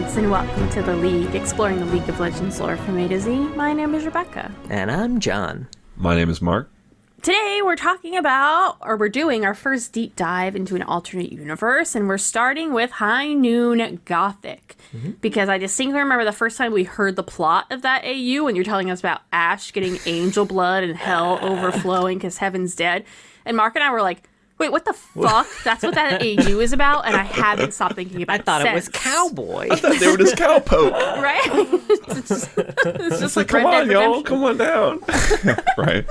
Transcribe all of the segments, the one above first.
nerds, and welcome to The League, exploring the League of Legends lore from A to Z. My name is Rebecca. And I'm John. My name is Mark. Today we're doing our first deep dive into an alternate universe, and we're starting with High Noon Gothic. Because I distinctly remember the first time we heard the plot of that AU when you're telling us about Ashe getting angel blood and hell overflowing because heaven's dead. And Mark and I were like, wait, what the fuck? That's what that AU is about? And I haven't stopped thinking about it. I thought it was cowboy. I thought they were just cowpoke. Right? it's just like come Red on, Dead y'all. Redemption. Come on down. Right.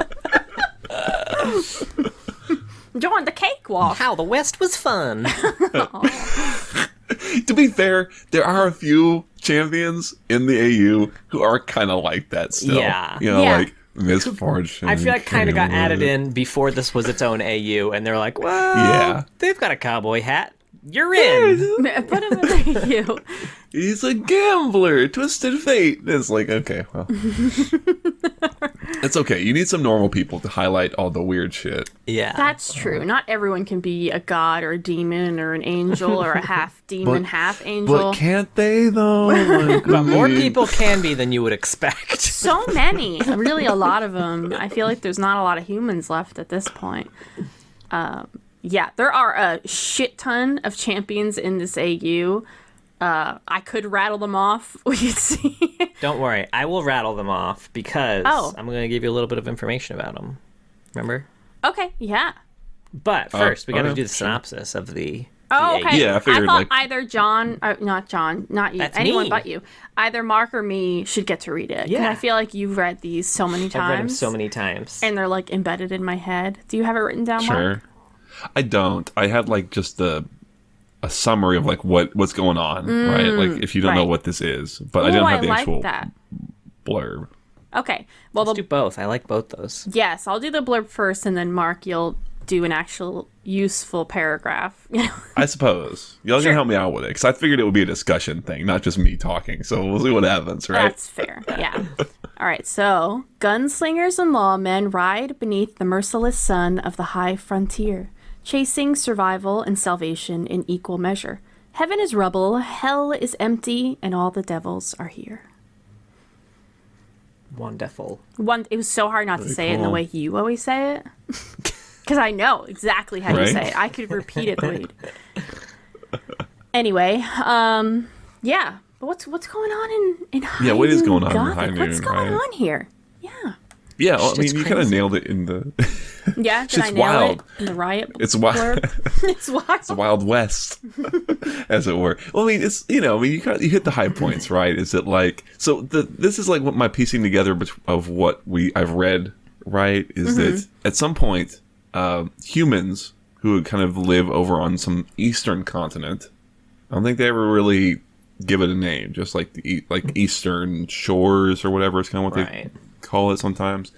Join the cakewalk. How the West was fun. To be fair, there are a few champions in the AU who are kind of like that still. Yeah. You know, Yeah. like Misfortune. I feel like kind of got Caleb. added in before this was its own AU, and they're like, well, Yeah. they've got a cowboy hat. You're in. Put him in the AU. He's a gambler. Twisted fate. It's like, okay, well. It's okay. You need some normal people to highlight all the weird shit. Yeah. That's true. Not everyone can be a god or a demon or an angel or a half demon, half angel. But can't they, though? Like, But more people can be than you would expect. So many. Really, a lot of them. I feel like there's not a lot of humans left at this point. Yeah, there are a shit ton of champions in this AU. I could rattle them off. We could see. Don't worry. I will rattle them off because Oh. I'm going to give you a little bit of information about them. Remember? Okay, yeah. But first, we got to okay. do the synopsis of the Oh, the okay. AU. Yeah, I figured, thought like- either John, not John, not you, That's anyone me. but you. Either Mark or me should get to read it. 'Cause Yeah. I feel like you've read these so many times. I've read them so many times. And they're like embedded in my head. Do you have it written down, Mark? Sure. I don't. I had like just a summary of like what's going on, right? Like if you don't know right. what this is, but I Ooh, didn't have the like actual that. blurb. Okay. Well, Let's do both. I like both those. yes, I'll do the blurb first, and then Mark, you'll do an actual useful paragraph. I suppose y'all Sure. can help me out with it because I figured it would be a discussion thing, not just me talking. So we'll see what happens, right? That's fair. Yeah. All right. So, gunslingers and lawmen ride beneath the merciless sun of the high frontier, chasing survival and salvation in equal measure. Heaven is rubble, hell is empty, and all the devils are here. Wonderful. It was so hard not to say it in the cool. way you always say it. Because I know exactly how you Right? say it. I could repeat it the way you do. Anyway, yeah. But what's going on in High Yeah, what is Noon going on in Gothic? High Noon, What's going right? on here? Yeah. Yeah, well, I Shit's mean, you kind of crazy. nailed it in the. Yeah, did Shit's I nail wild. it in the riot It's wild. blurb? It's wild. It's the Wild West, as it were. Well, I mean, it's you you hit the high points, right? Is it like so? This is like what my piecing together of what I've read, right? Is that at some point, humans who kind of live over on some eastern continent, I don't think they ever really give it a name, just like like Eastern Shores or whatever. It's kind of what they Right. call it sometimes.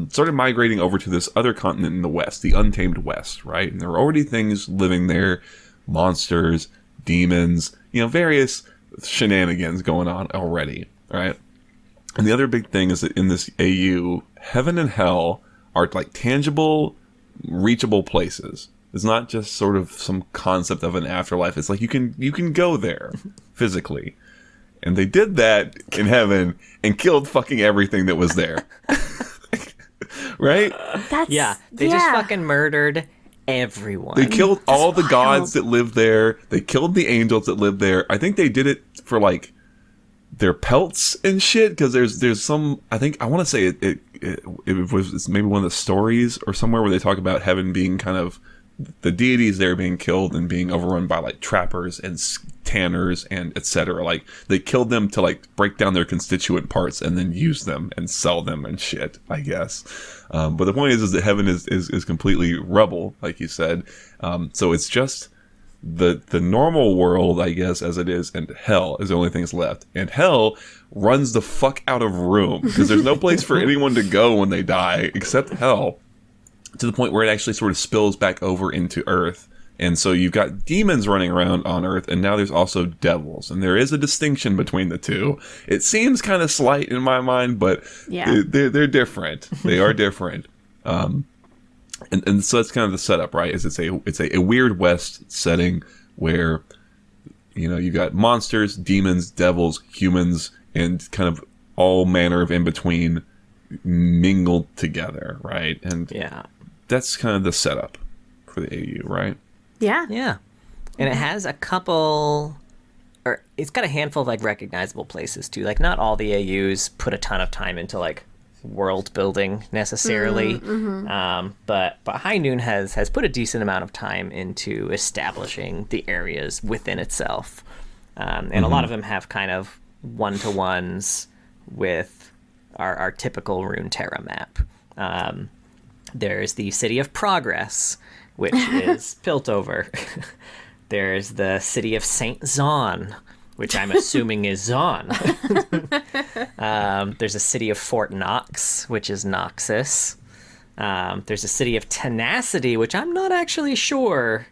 Started migrating over to this other continent in the West, the Untamed West, right? And there were already things living there, monsters, demons, various shenanigans going on already, right? And the other big thing is that in this AU, heaven and hell are like tangible, reachable places. It's not just sort of some concept of an afterlife. It's like you can go there physically. And they did that in heaven and killed fucking everything that was there. Right? That's, Yeah. They just fucking murdered everyone. They killed all the wild. gods that lived there. They killed the angels that lived there. I think they did it for like their pelts and shit. Because there's some. I think I want to say it was it's maybe one of the stories or somewhere where they talk about heaven being kind of the deities there being killed and being overrun by like trappers and tanners and etc. Like they killed them to like break down their constituent parts and then use them and sell them and shit, I guess. But the point is that heaven is completely rubble, like you said. So it's just the normal world, I guess, as it is, and hell is the only thing that's left. And hell runs the fuck out of room because there's no place for anyone to go when they die except hell. To the point where it actually sort of spills back over into Earth. And so you've got demons running around on Earth, and now there's also devils. And there is a distinction between the two. It seems kind of slight in my mind, but Yeah. they're different. They are different. And so that's kind of the setup, right? Is it's a Weird West setting where you got monsters, demons, devils, humans, and kind of all manner of in between mingled together, right? And that's kind of the setup for the AU, right? Yeah. Yeah. And it has a couple, or it's got a handful of like recognizable places too. Like not all the AUs put a ton of time into like world building necessarily, but High Noon has put a decent amount of time into establishing the areas within itself, and a lot of them have kind of one-to-ones with our typical Runeterra map. There's the City of Progress, which is Piltover. There's the City of Saint Zon, which I'm assuming is Zon. There's a City of Fort Knox, which is Noxus. There's a City of Tenacity, which I'm not actually sure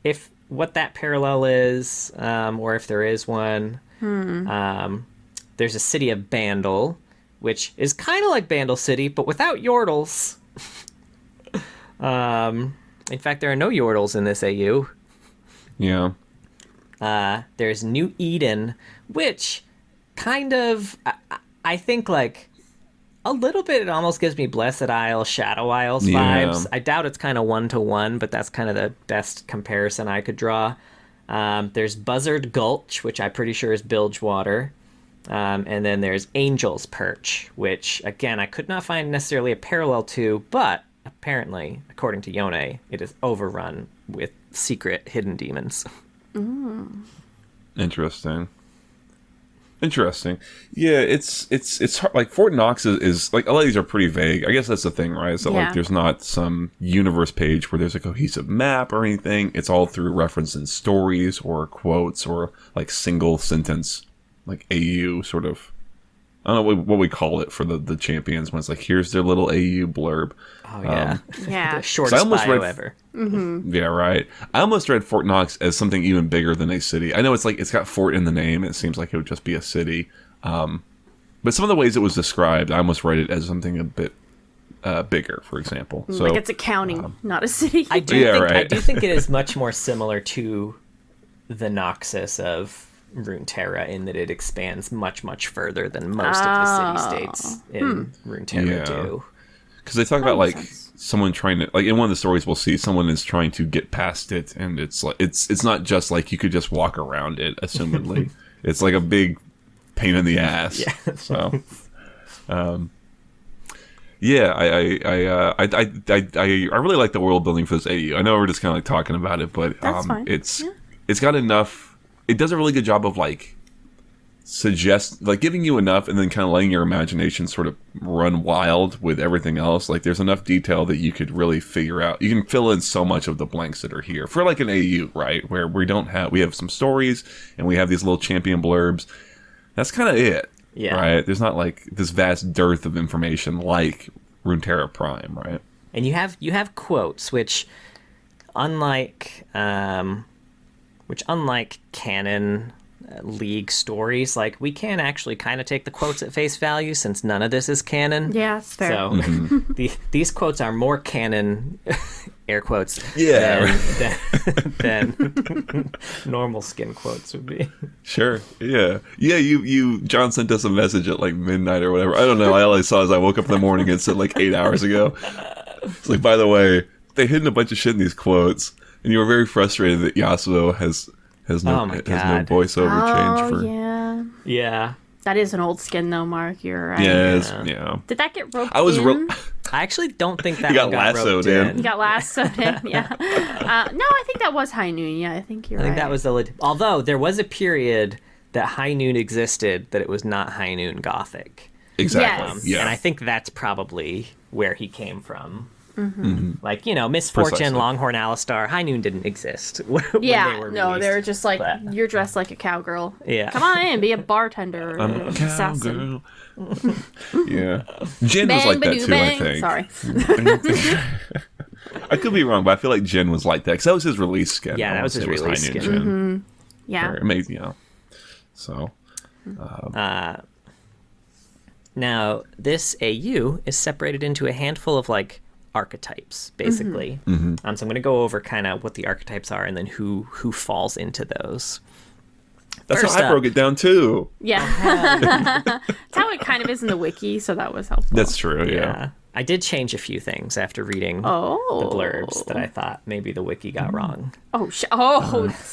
if what that parallel is, or if there is one. There's a City of Bandle, which is kind of like Bandle City, but without Yordles. In fact, there are no Yordles in this AU. Yeah. There's New Eden, which kind of, I think, like, a little bit, it almost gives me Blessed Isle, Shadow Isles vibes. I doubt it's kind of one-to-one, but that's kind of the best comparison I could draw. There's Buzzard Gulch, which I'm pretty sure is Bilgewater. And then there's Angel's Perch, which, again, I could not find necessarily a parallel to, but apparently, according to Yone, it is overrun with secret hidden demons. Interesting. Yeah, it's hard. Like Fort Knox is like, a lot of these are pretty vague. I guess that's the thing, right? So like there's not some universe page where there's a cohesive map or anything. It's all through reference in stories or quotes or like single sentence, like AU sort of. I don't know what we call it for the champions when it's like, here's their little AU blurb. Oh, yeah. The shortest bio ever. Yeah, right. I almost read Fort Knox as something even bigger than a city. I know it's like, it's got fort in the name. It seems like it would just be a city. But some of the ways it was described, I almost read it as something a bit bigger, for example. So like it's a county, not a city. I do think it is much more similar to the Noxus of Runeterra in that it expands much, much further than most of the city-states in Runeterra do. Because they talk about like someone trying to, like in one of the stories we'll see someone is trying to get past it, and it's like it's not just like you could just walk around it, assumedly. It's like a big pain in the ass. Yeah. So yeah, I really like the world building for this AU. I know we're just kind of like talking about it, but it's got enough. It does a really good job of like giving you enough and then kind of letting your imagination sort of run wild with everything else. Like there's enough detail that you could really figure out. You can fill in so much of the blanks that are here for like an AU, right? Where we have some stories and we have these little champion blurbs. That's kind of it. Yeah. Right. There's not like this vast dearth of information like Runeterra Prime, right? And you have quotes, which unlike canon league stories, like we can actually kind of take the quotes at face value since none of this is canon. Yeah, it's fair. So these quotes are more canon, air quotes, than normal skin quotes would be. Sure. Yeah. You John sent us a message at like midnight or whatever. I don't know. All I saw is I woke up in the morning and said like 8 hours ago. It's like, by the way, they hidden a bunch of shit in these quotes. And you were very frustrated that Yasuo has no voiceover change for. Yeah. That is an old skin though, Mark. You're right. Yeah. Did that get roped in? I actually don't think that got lassoed in. You got lassoed in. Yeah. No, I think that was High Noon. Yeah, I think you're right. I think that was although there was a period that High Noon existed that it was not High Noon Gothic. Exactly. And I think that's probably where he came from. Like, Misfortune, Precisely. Longhorn Alistar, High Noon didn't exist when they were released. They were just like, you're dressed like a cowgirl. Yeah. Come on in, be a bartender. I'm a cowgirl. Yeah. Jin was like that too, I think. Sorry. I could be wrong, but I feel like Jin was like that, because that was his release skin. Yeah, that was his release skin. Jin. Yeah. Amazing, So. Now, this AU is separated into a handful of, like, archetypes, basically. So I'm going to go over kind of what the archetypes are and then who falls into those. That's First how I up. broke it down too. Yeah. That's how it kind of is in the wiki, so that was helpful. That's true. Yeah. I did change a few things after reading the blurbs that I thought maybe the wiki got wrong.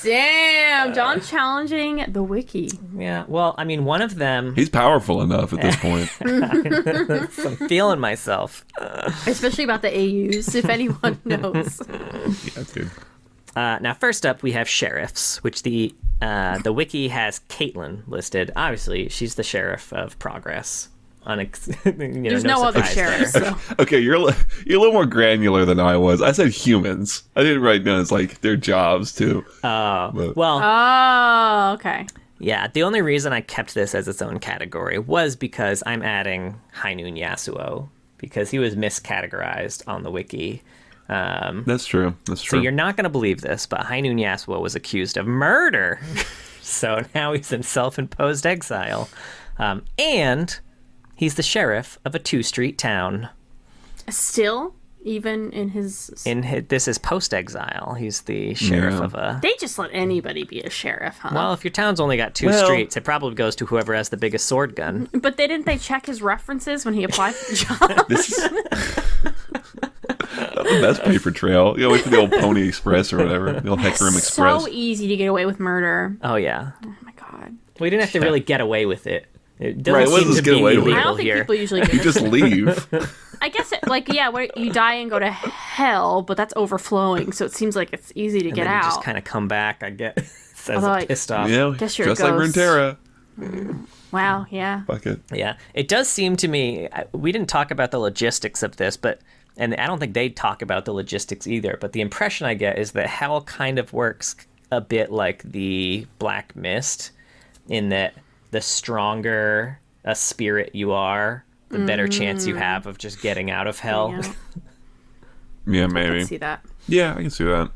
Damn. John challenging the wiki. Yeah, well, I mean, one of them, He's powerful enough at this point. I'm feeling myself. Especially about the AUs, if anyone knows. Yeah, dude. Now, first up, we have sheriffs, which the wiki has Caitlin listed. Obviously, she's the sheriff of Progress. There's no other surprise sheriffs. there. So. Okay, you're a little more granular than I was. I said humans. I didn't write down as like their jobs too. Well, Oh, okay. yeah, the only reason I kept this as its own category was because I'm adding High Noon Yasuo, because he was miscategorized on the wiki. That's true. That's So true. you're not going to believe this, but High Noon Yasuo was accused of murder. So now he's in self-imposed exile. And he's the sheriff of a 2-street town. Still, even in his... This is post-exile. He's the sheriff Yeah. of a... They just let anybody be a sheriff, huh? Well, if your town's only got 2 streets, it probably goes to whoever has the biggest sword gun. But didn't they check his references when he applied for the job? This is the best paper trail. You know, wait for the old Pony Express or whatever. The old Hecarim Express. So easy to get away with murder. Oh, yeah. Oh my god. We didn't have to really get away with it. It doesn't Right, what seem does to this get be away with? I illegal don't think here. people usually You get just leave. I guess, where you die and go to hell, but that's overflowing, so it seems like it's easy to And get then you out. just kind of come back, I guess, as Although, a pissed off. You know, Guess you're a just like ghost. Runeterra. Wow, yeah. Fuck it. Yeah, it does seem to me, we didn't talk about the logistics of this, and I don't think they talk about the logistics either, but the impression I get is that hell kind of works a bit like the Black Mist, in that the stronger a spirit you are, the better chance you have of just getting out of hell. Yeah. Yeah, I maybe. can see that. Yeah, I can see that.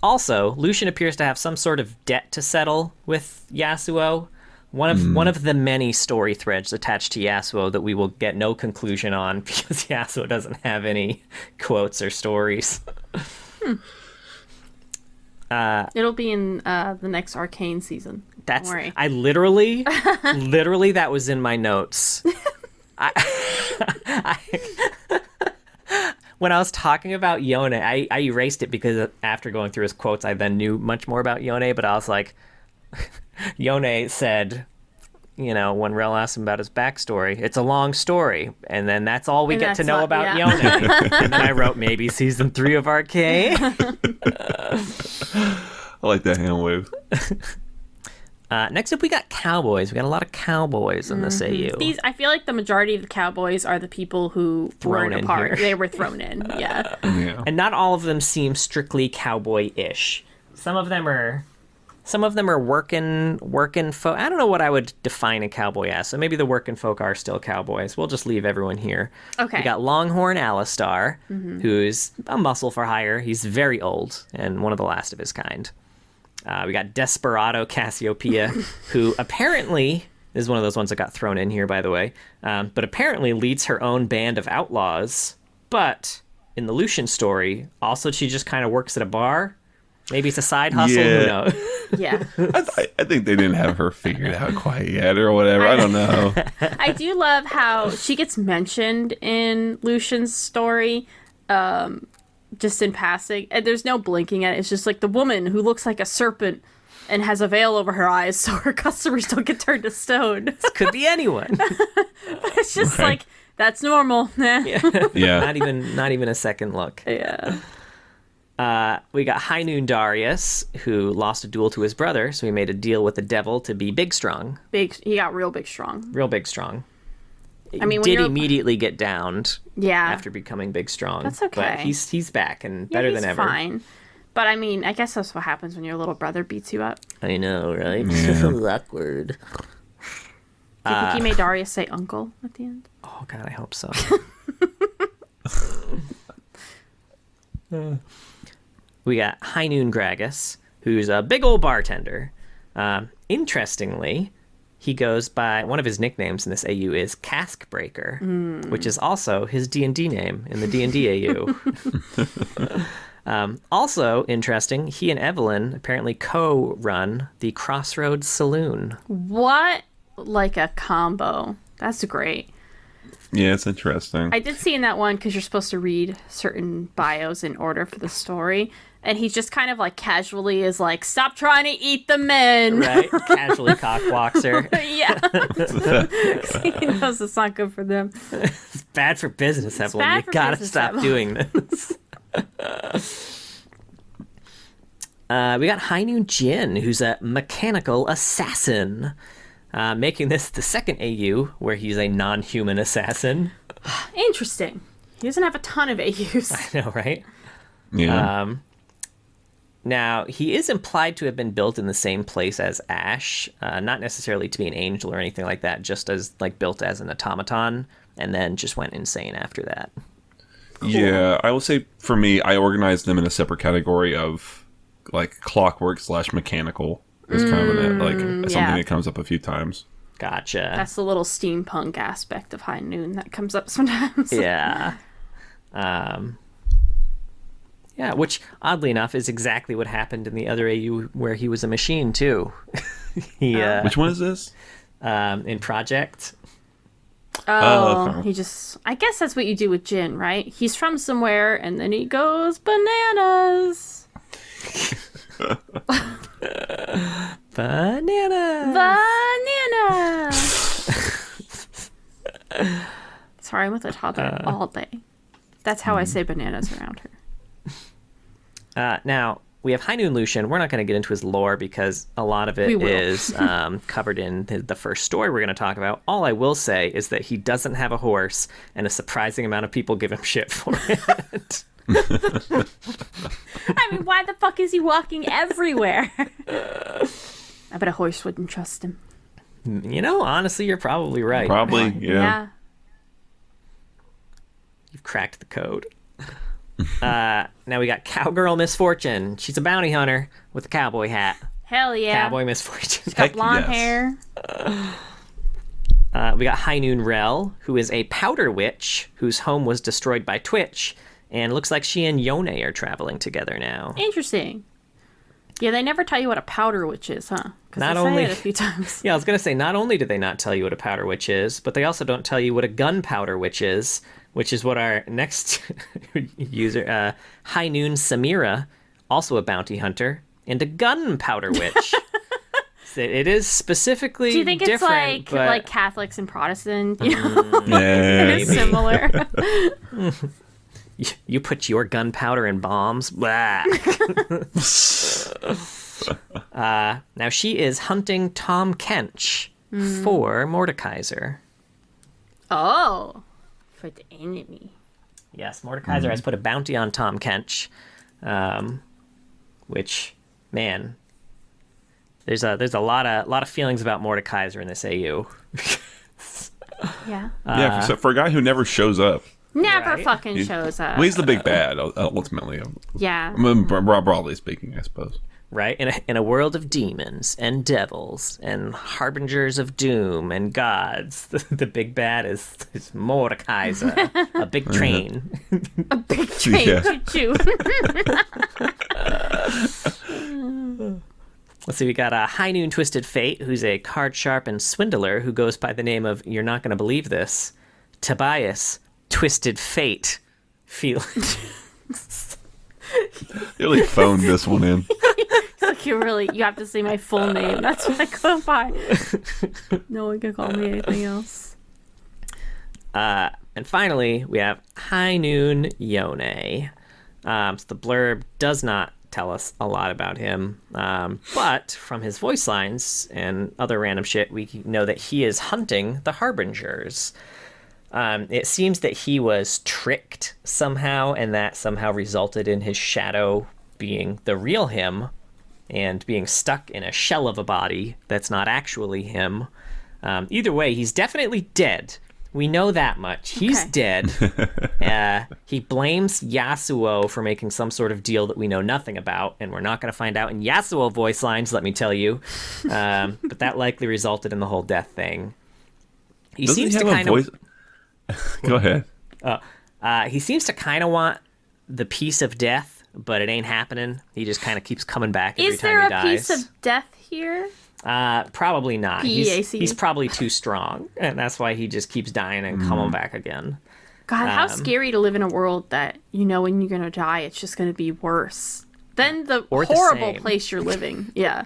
Also, Lucian appears to have some sort of debt to settle with Yasuo. One of the many story threads attached to Yasuo that we will get no conclusion on because Yasuo doesn't have any quotes or stories. It'll be in the next Arcane season. That's Don't worry. I literally that was in my notes. When I was talking about Yone, I erased it because after going through his quotes, I then knew much more about Yone. But I was like, Yone said, you know, when Rel asked him about his backstory, it's a long story, and then that's all we And get to that's know all- about yeah. Yone. And then I wrote maybe season 3 of Arcane. I like that hand wave. Next up, we got cowboys. We got a lot of cowboys in this AU. I feel like the majority of the cowboys are the people who Thrown weren't in a part. here. They were thrown in, yeah. Yeah. And not all of them seem strictly cowboy-ish. Some of them are working folk. I don't know what I would define a cowboy as. So maybe the working folk are still cowboys. We'll just leave everyone here. Okay. We got Longhorn Alistar, who's a muscle for hire. He's very old and one of the last of his kind. We got Desperado Cassiopeia, who apparently is one of those ones that got thrown in here, by the way, but apparently leads her own band of outlaws. But in the Lucian story, also she just kind of works at a bar. Maybe it's a side hustle. Yeah. Who knows? Yeah. I think they didn't have her figured out quite yet or whatever. I don't know. I do love how she gets mentioned in Lucian's story, just in passing. And there's no blinking at it. It's just like the woman who looks like a serpent and has a veil over her eyes so her customers don't get turned to stone. Could be anyone. It's just Right. like, that's normal. Yeah. Not even a second look. Yeah. We got High Noon Darius, who lost a duel to his brother, so he made a deal with the devil to be big strong. He got real big strong. Real big strong. I mean, when Did you're- immediately get downed Yeah. after becoming big strong. That's okay. But he's back and Yeah, better he's than ever. fine. But I mean, I guess that's what happens when your little brother beats you up. I know, right? Yeah. Awkward. Do you think he made Darius say uncle at the end? Oh god, I hope so. We got High Noon Gragas, who's a big old bartender. Interestingly, he goes by one of his nicknames in this AU is Cask Breaker, which is also his D&D name in the D&D AU. Also interesting, he and Evelyn apparently co-run the Crossroads Saloon. What? Like a combo. That's great. Yeah, it's interesting. I did see in that one, because you're supposed to read certain bios in order for the story, and he just kind of like casually is like, stop trying to eat the men. Right? Casually cockwalks her. Yeah. He knows it's not good for them. It's bad for business, Evelyn. bad You for gotta business, stop Evelyn. doing this. We got High Noon Jin, who's a mechanical assassin. Making this the second AU where he's a non-human assassin. Interesting. He doesn't have a ton of AUs. I know, right? Yeah. Now, he is implied to have been built in the same place as Ash, not necessarily to be an angel or anything like that, just as like built as an automaton, and then just went insane after that. Yeah, I will say for me, I organized them in a separate category of like clockwork / mechanical. It's kind of something yeah. Mm, that comes up a few times. Gotcha. That's the little steampunk aspect of High Noon that comes up sometimes. Yeah. Yeah, which oddly enough is exactly what happened in the other AU where he was a machine too. Which one is this? In Project. Oh, okay. he just... I guess that's what you do with Jin, right? He's from somewhere, and then he goes bananas. Banana. Banana! Sorry, I'm with a toddler all day. That's how I say bananas around her. Now, we have High Noon Lucian. We're not going to get into his lore because a lot of We it will. is covered in the first story we're going to talk about. All I will say is that he doesn't have a horse, and a surprising amount of people give him shit for it. I mean, why the fuck is he walking everywhere? I bet a horse wouldn't trust him. You know, honestly, you're probably right. Probably, yeah. You've cracked the code. Now we got Cowgirl Misfortune. She's a bounty hunter with a cowboy hat. Hell yeah. Cowboy Misfortune. Got Heck blonde yes. hair. We got High Noon Rel, who is a powder witch whose home was destroyed by Twitch, and looks like she and Yone are traveling together now. Interesting. Yeah, they never tell you what a powder witch is, huh? Because Not they only- say it a few times. Yeah, I was going to say, not only do they not tell you what a powder witch is, but they also don't tell you what a gunpowder witch is, which is what our next user, High Noon Samira, also a bounty hunter, and a gunpowder witch. So it is specifically Do you think it's different, but like Catholics and Protestant? You know, Yeah. it's similar. you put your gunpowder in bombs. Blah. Now she is hunting Tom Kench for Mordekaiser. Oh, for the enemy. Yes, Mordekaiser has put a bounty on Tom Kench, which, man, there's a lot of feelings about Mordekaiser in this AU. Yeah. Yeah, for a guy who never shows up. Never right. fucking shows up. Well, he's the big bad, ultimately. Yeah. I mean, broadly speaking, I suppose. Right? In a world of demons and devils and harbingers of doom and gods, the big bad is Mordekaiser, a big train. A big train Yeah. choo-choo. Let's see, we got a High Noon Twisted Fate, who's a card sharp and swindler who goes by the name of, you're not going to believe this, Tobias Twisted Fate. You really phoned this one in. Like you have to say my full name. That's what I go by. No one can call me anything else. And finally, we have High Noon Yone. So the blurb does not tell us a lot about him, but from his voice lines and other random shit, we know that he is hunting the Harbingers. It seems that he was tricked somehow, and that somehow resulted in his shadow being the real him and being stuck in a shell of a body that's not actually him. Either way, he's definitely dead. We know that much. He's Okay. dead. He blames Yasuo for making some sort of deal that we know nothing about, and we're not going to find out in Yasuo voice lines, let me tell you. But that likely resulted in the whole death thing. He Doesn't seems he to have kind a voice? Go ahead. he seems to kind of want the piece of death but it ain't happening. He just kind of keeps coming back every Is time there he a dies. piece of death here? Probably not. PEAC. He's probably too strong, and that's why he just keeps dying and coming back again. God, how scary to live in a world that you know when you're going to die, it's just going to be worse than the Or the horrible same. place you're living. Yeah.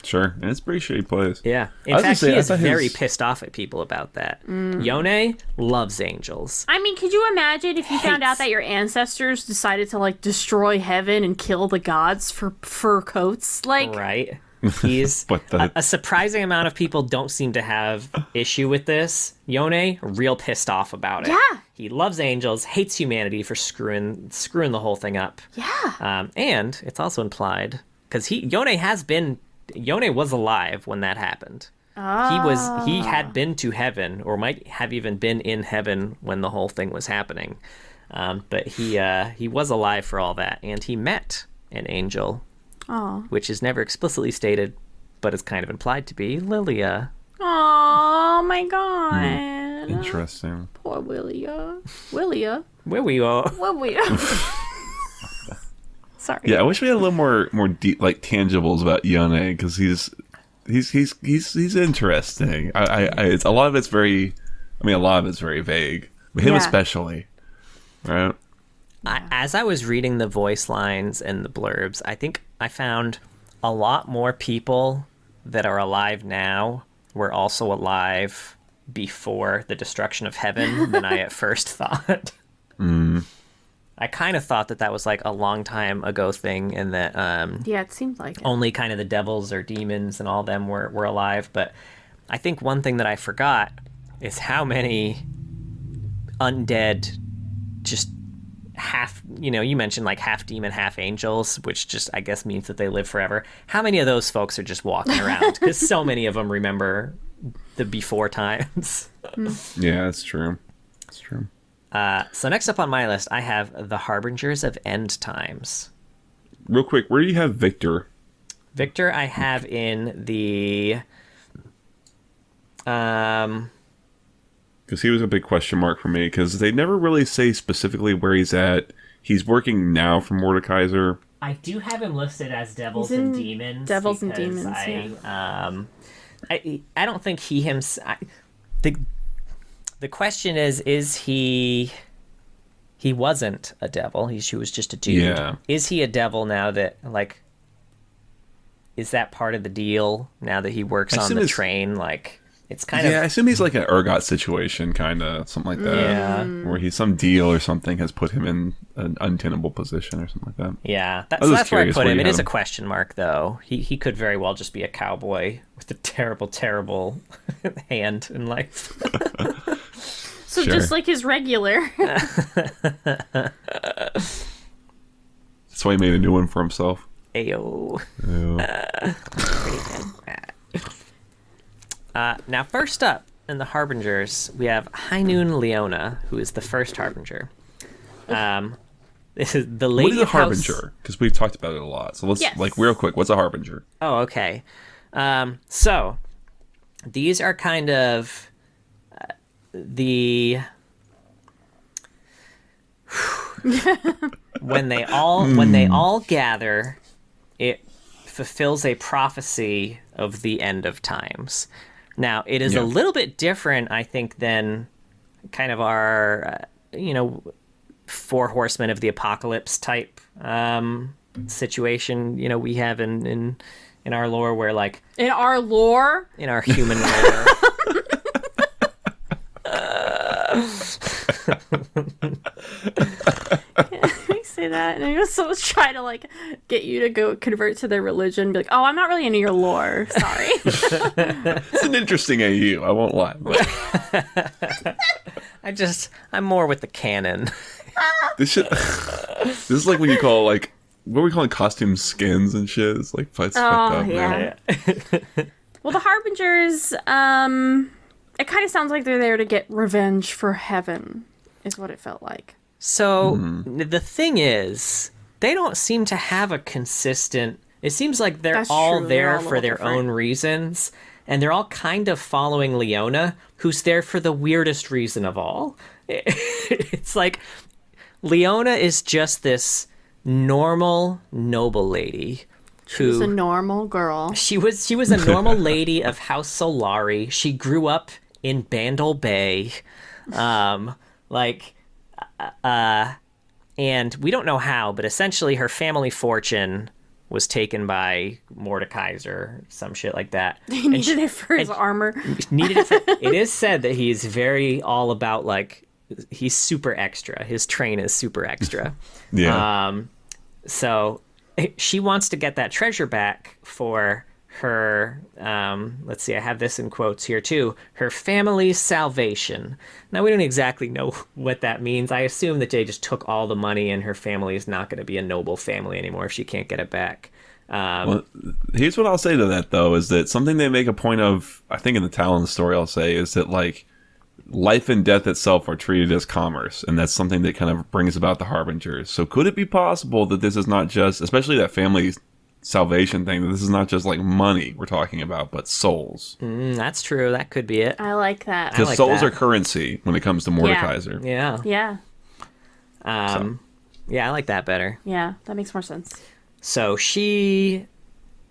Sure, and it's a pretty shitty place. Yeah. I In was gonna fact, say, he I is thought very his- pissed off at people about that. Yone loves angels. I mean, could you imagine if you found out Hates. that your ancestors decided to like destroy heaven and kill the gods for fur coats? Like, Right. He's But a surprising amount of people don't seem to have issue with this. Yone real pissed off about it. Yeah. He loves angels, hates humanity for screwing the whole thing up. yeah. And it's also implied because Yone was alive when that happened. He had been to heaven, or might have even been in heaven when the whole thing was happening. But he was alive for all that, and he met an angel, which is never explicitly stated, but is kind of implied to be Lilia. Oh my god. Interesting. Poor Willia. Willia. Where we are. Willia. Sorry. Yeah, I wish we had a little more deep, like tangibles about Yone, because he's interesting. It's a lot of it's very vague, but him Yeah. especially, right? As I was reading the voice lines and the blurbs, I think I found a lot more people that are alive now were also alive before the destruction of heaven than I at first thought. I kind of thought that was like a long time ago thing, and that Yeah, it seems like it. only kind of the devils or demons and all them were alive. But I think one thing that I forgot is how many undead, just half, you mentioned like half demon, half angels, which just I guess means that they live forever. How many of those folks are just walking around? Because so many of them remember the before times. Yeah, that's true. That's true. So next up on my list, I have the Harbingers of End Times. Real quick, where do you have Victor? Victor, I have in the Because he was a big question mark for me, because they never really say specifically where he's at. He's working now for Mordekaiser. I do have him listed as Devils He's in and Demons. Devils and because Demons, I don't think he himself. The question is he? He wasn't a devil. He was just a dude. Yeah. Is he a devil now that like? Is that part of the deal now that he works I on assume the it's- train? Like it's kind Yeah, I of assume he's like an Urgot situation, kind of something like that. Yeah. Where he's some deal or something has put him in an untenable position or something like that. yeah. I So was that's where I curious put where him. you It had is a him. question mark though. He could very well just be a cowboy with a terrible hand in life. So Sure. just like his regular. That's why he made a new one for himself. Ayo. Oh. Now, first up in the Harbingers, we have High Noon Leona, who is the first Harbinger. This is the Lady What is a of House- Harbinger? Because we've talked about it a lot. So let's, Yes. like, real quick, what's a Harbinger? Oh, okay. So these are kind of the when they all gather, it fulfills a prophecy of the end of times. Now, it is Yeah. a little bit different, I think, than kind of our, Four Horsemen of the Apocalypse type situation, we have in our lore, where like In our lore. in our human lore. I say that, and I know someone's trying to like get you to go convert to their religion. Be like, oh, I'm not really into your lore. Sorry. It's an interesting AU, I won't lie. I'm more with the canon. This shit, this is like when you call, like, what are we calling costumes skins and shit? It's like, it's fucked up, man. yeah. Well, the Harbingers, it kind of sounds like they're there to get revenge for heaven, is what it felt like. So the thing is, they don't seem to have a consistent. It seems like they're That's all true, they're there all a for little their different. own reasons, and they're all kind of following Leona, who's there for the weirdest reason of all. It's like Leona is just this normal noble lady. She's a normal girl. She was a normal lady of House Solari. She grew up in Bandle Bay. And we don't know how, but essentially her family fortune was taken by Mordekaiser, some shit like that. He needed it for his armor. It is said that he's very all about, like, he's super extra. His train is super extra. Yeah. So she wants to get that treasure back for her, let's see, I have this in quotes here too, her family's salvation. Now, we don't exactly know what that means. I assume that they just took all the money and her family is not going to be a noble family anymore if she can't get it back. Well, here's what I'll say to that, though, is that something they make a point of, I think in the Talon story, I'll say, is that, like, life and death itself are treated as commerce, and that's something that kind of brings about the Harbingers. So could it be possible that this is not just, especially that family salvation thing, that this is not just like money we're talking about, but souls? That's true. That could be it. I like that. Because souls are currency when it comes to Mordekaiser. Yeah. Yeah. Yeah, I like that better. Yeah, that makes more sense. So she's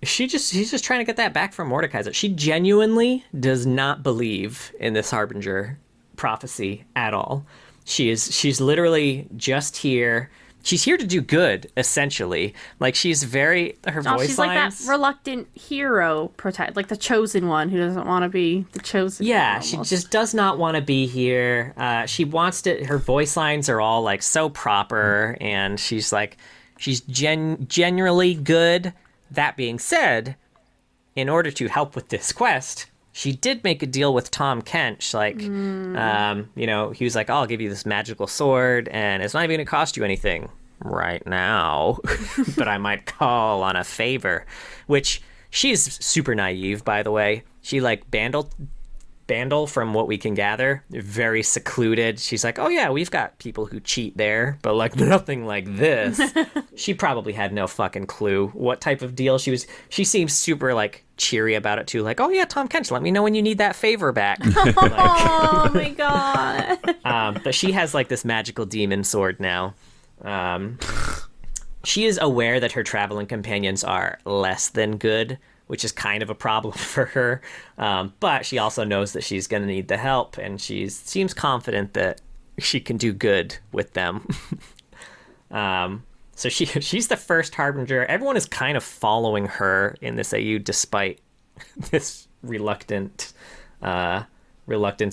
just trying to get that back from Mordekaiser. She genuinely does not believe in this Harbinger prophecy at all. She's literally just here. She's here to do good, essentially. Like, she's very, her voice she's lines. like that reluctant hero, like the chosen one who doesn't want to be the chosen. Yeah, one, she almost. just does not want to be here. She wants to. Her voice lines are all like so proper, and she's like, she's generally good. That being said, in order to help with this quest, she did make a deal with Tom Kench. Like, he was like, oh, I'll give you this magical sword, and it's not even going to cost you anything right now, but I might call on a favor. Which, she's super naive, by the way. She, like, Bandle, from what we can gather, very secluded. She's like, oh yeah, we've got people who cheat there, but like nothing like this. She probably had no fucking clue what type of deal she was. She seems super like cheery about it too. Like, oh yeah, Tom Kench, let me know when you need that favor back. Oh my god. But she has like this magical demon sword now. She is aware that her traveling companions are less than good, which is kind of a problem for her. But she also knows that she's going to need the help, and she seems confident that she can do good with them. So she's the first Harbinger. Everyone is kind of following her in this AU, despite this reluctance to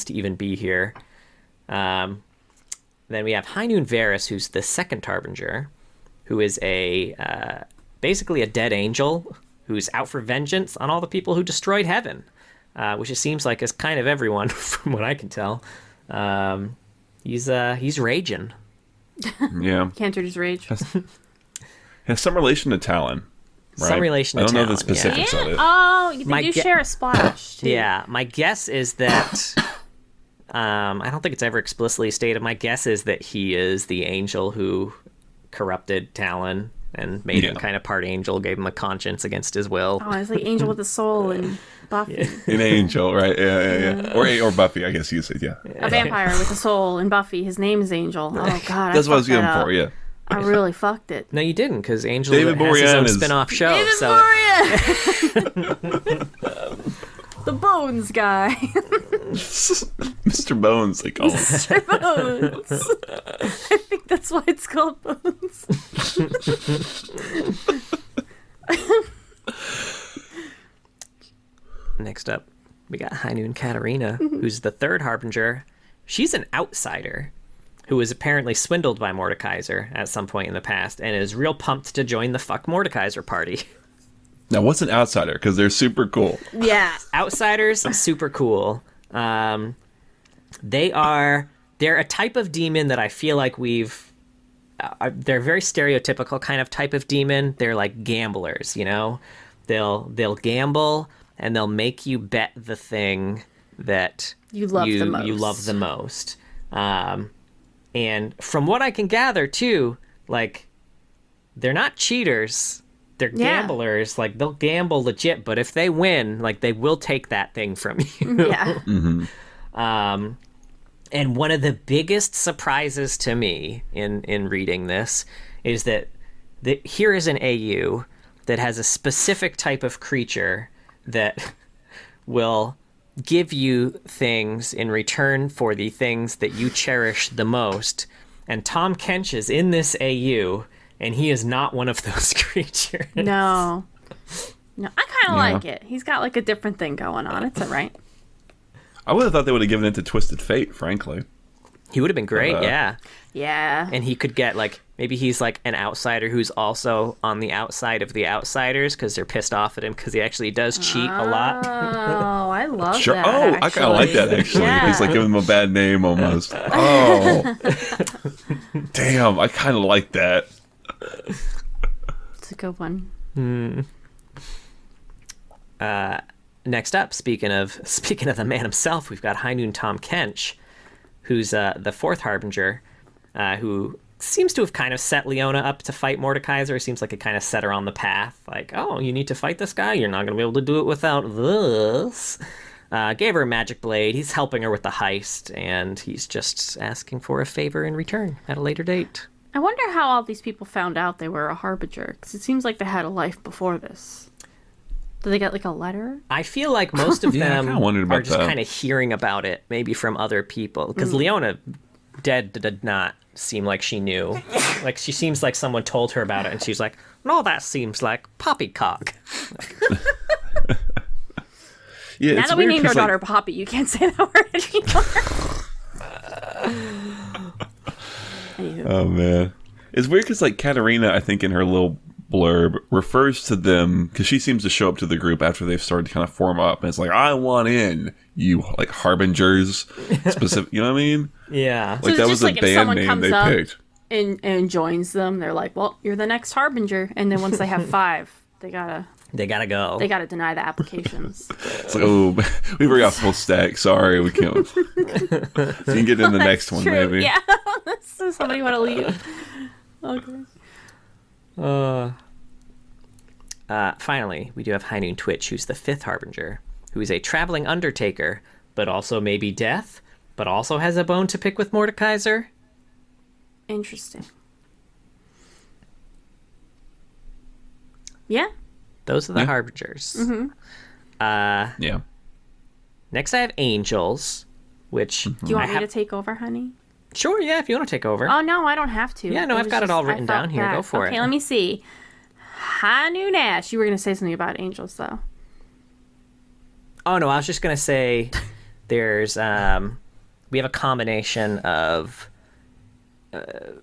even be here. Then we have High Noon Varys, who's the second Harbinger, who is basically a dead angel who's out for vengeance on all the people who destroyed heaven, which it seems like is kind of everyone from what I can tell. He's raging. Yeah. Cantor just rage. Has some relation to Talon, right? Some relation to I don't know the Talon, specifics of it. Oh, they My do ge- share a splash, too. Yeah, my guess is that... I don't think it's ever explicitly stated. My guess is that he is the angel who corrupted Talon and made him kind of part angel, gave him a conscience against his will. Oh, it's like Angel with a Soul and Buffy. An angel, right? Yeah. Or Buffy, I guess you said, yeah. A vampire with a soul in Buffy. His name is Angel. Oh, God. That's what I was fucked going that for, up. yeah. I really fucked it. No, you didn't, because Angel David has his Borean own is- spin-off show. David So Borean! The Bones guy. Mr. Bones, they call him. Bones. I think that's why it's called Bones. next up, we got High Noon Katarina, who's the third Harbinger. She's an outsider who was apparently swindled by Mordekaiser at some point in the past and is real pumped to join the fuck Mordekaiser party. Now, what's an outsider? Because they're super cool. Yeah. Outsiders, super cool. They're a type of demon that I feel like they're very stereotypical kind of type of demon. They're like gamblers, you know? They'll gamble and they'll make you bet the thing that You love the most. You love the most. And from what I can gather too, like, they're not cheaters. They're gamblers. Like, they'll gamble legit, but if they win, like, they will take that thing from you. Yeah. And one of the biggest surprises to me in reading this is that here is an AU that has a specific type of creature that will give you things in return for the things that you cherish the most. And Tom Kench is in this AU, and he is not one of those creatures. No, I kind of like it. He's got like a different thing going on. It's all right. I would have thought they would have given it to Twisted Fate, frankly. He would have been great, yeah. Yeah. And he could get, like, maybe he's like an outsider who's also on the outside of the outsiders because they're pissed off at him because he actually does cheat a lot. Oh, I love Sure. that. Oh, I kind of like that, actually. Yeah. He's like giving him a bad name almost. Oh. Damn, I kind of like that. It's a good one. Next up, speaking of the man himself, we've got High Noon Tom Kench, who's the fourth Harbinger, who seems to have kind of set Leona up to fight Mordekaiser. Seems like it kind of set her on the path. Like, oh, you need to fight this guy? You're not going to be able to do it without this. Gave her a magic blade. He's helping her with the heist, and he's just asking for a favor in return at a later date. I wonder how all these people found out they were a Harbinger, because it seems like they had a life before this. Did they get like a letter? I feel like most of them are just that. kind of hearing about it, maybe from other people. Because Leona dead did not seem like she knew. Like, she seems like someone told her about it, and she's like, no, that seems like poppycock. Yeah, now that we named our daughter Poppy, you can't say that word anymore. Oh, man. It's weird because, like, Katarina, I think in her little blurb, refers to them, because she seems to show up to the group after they've started to kind of form up, and it's like, I want in, you, like, Harbingers, specific, you know what I mean? Yeah. Like, So that was like a band name they up picked. and joins them, they're like, well, you're the next Harbinger. And then once they have 5, they gotta go. They gotta deny the applications. It's like, oh, we already got full stack. Sorry, we can't. So you can get in the next one, True. maybe. Yeah. So somebody want to leave. Okay. Finally, we do have High Noon Twitch, who's the fifth Harbinger, who is a traveling undertaker, but also maybe death, but also has a bone to pick with Mordekaiser. Interesting. Yeah. Those are the Harbingers. Mm-hmm. Yeah. Next, I have Angels, which... Do you want me to take over, honey? Sure, yeah, if you want to take over. Oh, no, I don't have to. Yeah, no, I've got it all written down here. Go for it. Okay, let me see. High Noon Ash. You were going to say something about Angels, though. Oh, no, I was just going to say there's... we have a combination of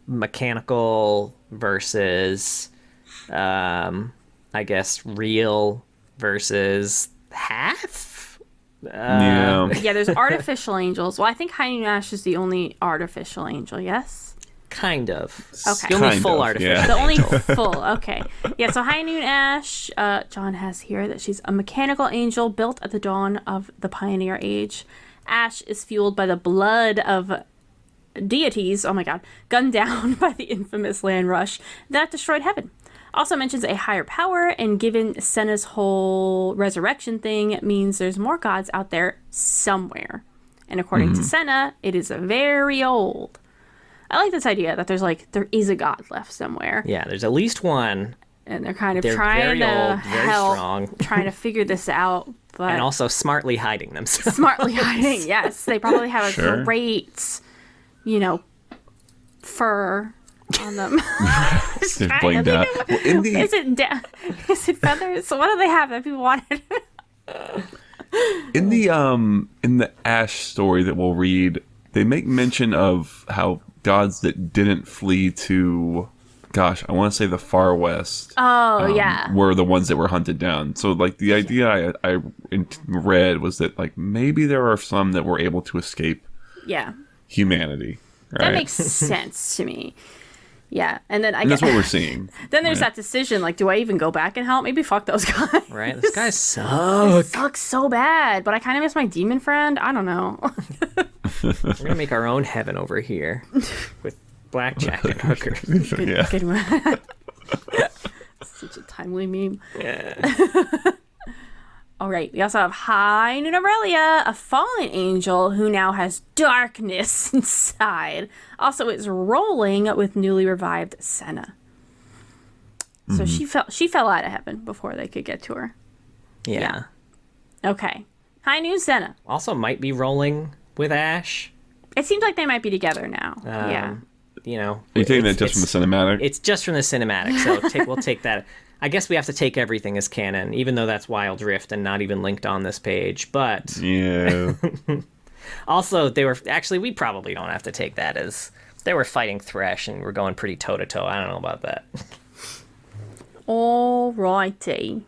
mechanical versus... I guess real versus half? Yeah. Yeah, there's artificial angels. Well, I think High Noon Ash is the only artificial angel, yes? Kind of. Okay. The only Kind full of, artificial yeah. The only angel. full, okay. Yeah, so High Noon Ash, John has here that she's a mechanical angel built at the dawn of the Pioneer Age. Ash is fueled by the blood of deities, oh my god, gunned down by the infamous land rush that destroyed heaven. Also mentions a higher power, and given Senna's whole resurrection thing, it means there's more gods out there somewhere. And according to Senna, it is very old. I like this idea that there is a god left somewhere. Yeah, there's at least one. And they're kind of They're trying very to old, very help, strong. trying to figure this out. But And also smartly hiding themselves. smartly hiding, yes. They probably have a Sure. great, fur on them. They're bling down. Well, in the Is it feathers? So what do they have that people wanted? in the Ash story that we'll read, they make mention of how gods that didn't flee to, gosh, I want to say the far west. Oh, yeah. Were the ones that were hunted down. So, like, the idea I read was that, like, maybe there are some that were able to escape Yeah. humanity. Right? That makes sense to me. Yeah. And then And that's what we're seeing. Then there's that decision, like, do I even go back and help? Maybe fuck those guys. Right? This guy sucks. Sucks so bad, but I kind of miss my demon friend. I don't know. We're going to make our own heaven over here with blackjack and hookers. Yeah. Good one. Such a timely meme. Yeah. All right, we also have High Noon Aurelia, a fallen angel who now has darkness inside. Also, is rolling with newly revived Senna. So she fell out of heaven before they could get to her. Yeah. Okay. High Noon Senna. Also might be rolling with Ash. It seems like they might be together now. Yeah. You know. Are you taking that just from the cinematic? It's just from the cinematic, so we'll take that. I guess we have to take everything as canon, even though that's Wild Rift and not even linked on this page. But Yeah. also, we probably don't have to take that as they were fighting Thresh and we're going pretty toe to toe. I don't know about that. Alrighty.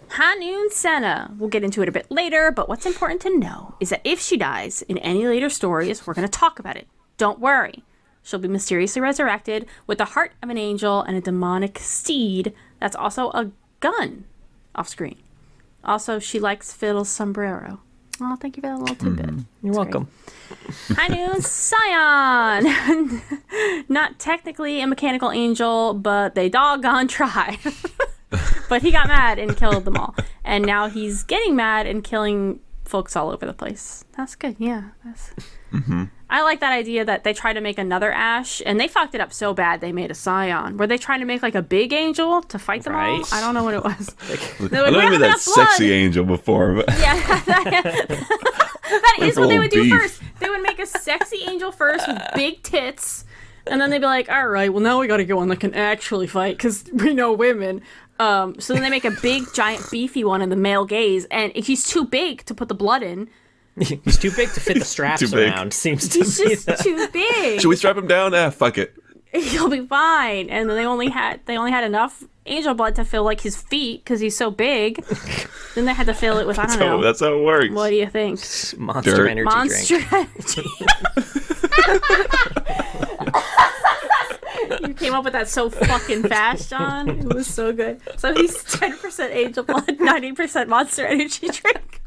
Hanun Senna. We'll get into it a bit later, but what's important to know is that if she dies in any later stories, we're going to talk about it. Don't worry. She'll be mysteriously resurrected with the heart of an angel and a demonic steed that's also a gun off screen. Also, she likes Fiddle's sombrero. Oh, thank you for that little tidbit. You're welcome. Hanun Scion. Not technically a mechanical angel, but they doggone tried. But he got mad and killed them all. And now he's getting mad and killing folks all over the place. That's good. Yeah. I like that idea that they tried to make another Ash, and they fucked it up so bad they made a Scion. Were they trying to make like a big angel to fight them all? I don't know what it was. I remember that sexy angel before. But yeah, that is what they would do first. They would make a sexy angel first with big tits, and then they'd be like, all right, well, now we got to get one that can actually fight because we know women. So then they make a big, giant, beefy one in the male gaze, and he's too big to put the blood in. He's too big to fit the straps around. Seems to He's be just too big. should we strap him down? Fuck it. He'll be fine. And then they only had enough angel blood to fill like his feet because he's so big. Then they had to fill it with I don't know. That's how it works. What do you think? Monster energy drink. You came up with that so fucking fast, John. It was so good. So he's 10% angel blood, 90% monster energy drink.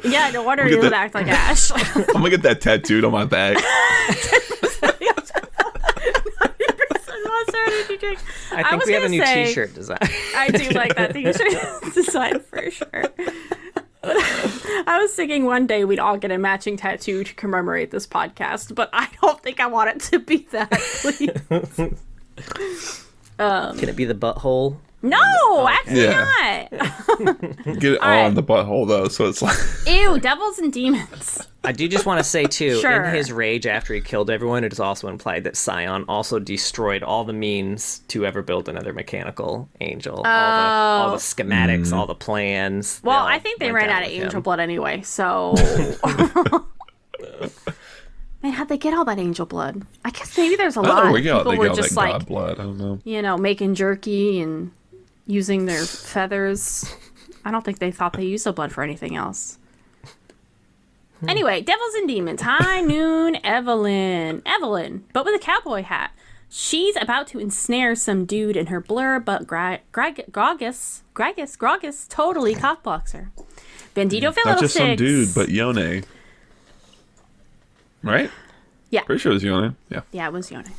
Yeah, no wonder he doesn't act like Ash. I'm gonna get that tattooed on my back. 90% monster energy drink. I think we have a new t-shirt design. I do like that t-shirt design for sure. I was thinking one day we'd all get a matching tattoo to commemorate this podcast, but I don't think I want it to be that, please. Can it be the butthole? No, actually not. Get it on the butthole though, so it's like Ew, devils and demons. I do just want to say too, Sure. in his rage after he killed everyone, it is also implied that Scion also destroyed all the means to ever build another mechanical angel. All the schematics, all the plans. Well, I think they ran out of angel blood anyway, so... Man, how'd they get all that angel blood? I guess maybe there's a lot. People were just like, god blood. I don't know. You know, making jerky and using their feathers. I don't think they thought they used the blood for anything else. Anyway, devils and demons. High Noon Evelyn, but with a cowboy hat. She's about to ensnare some dude in her blur, but Gragas totally cockblocks her. Bandito Fiddlesticks. Not just some dude, but Yone. Right? Yeah. Pretty sure it was Yone. Yeah. Yeah, it was Yone.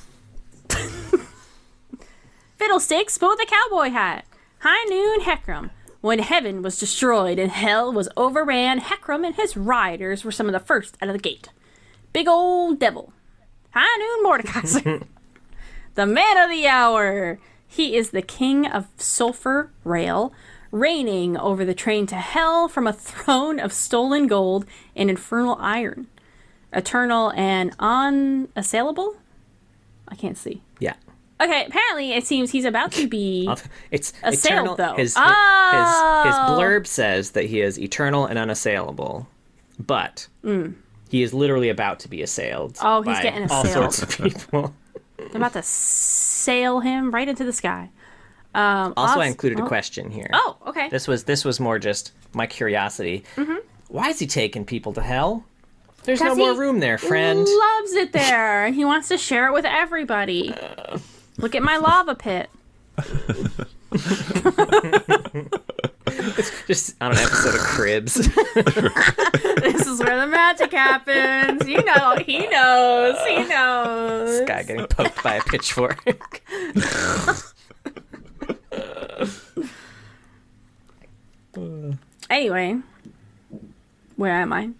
Fiddlesticks, but with a cowboy hat. High Noon Hecarim. When heaven was destroyed and hell was overran, Hecarim and his riders were some of the first out of the gate. Big old devil. High Noon Mordekaiser. The man of the hour. He is the king of Sulphur Rail, reigning over the train to hell from a throne of stolen gold and infernal iron. Eternal and unassailable? I can't see. Yeah. Okay, apparently it seems he's about to be it's assailed, eternal, though. His blurb says that he is eternal and unassailable, but he is literally about to be assailed. Oh, he's by getting all assailed. sorts of people. They're about to sail him right into the sky. Also, I included a question here. Oh, okay. This was more just my curiosity. Why is he taking people to hell? There's no more room there, friend. He loves it there, and he wants to share it with everybody. Look at my lava pit. It's just on an episode of Cribs. This is where the magic happens. You know, he knows. He knows. This guy getting poked by a pitchfork. Anyway, where am I?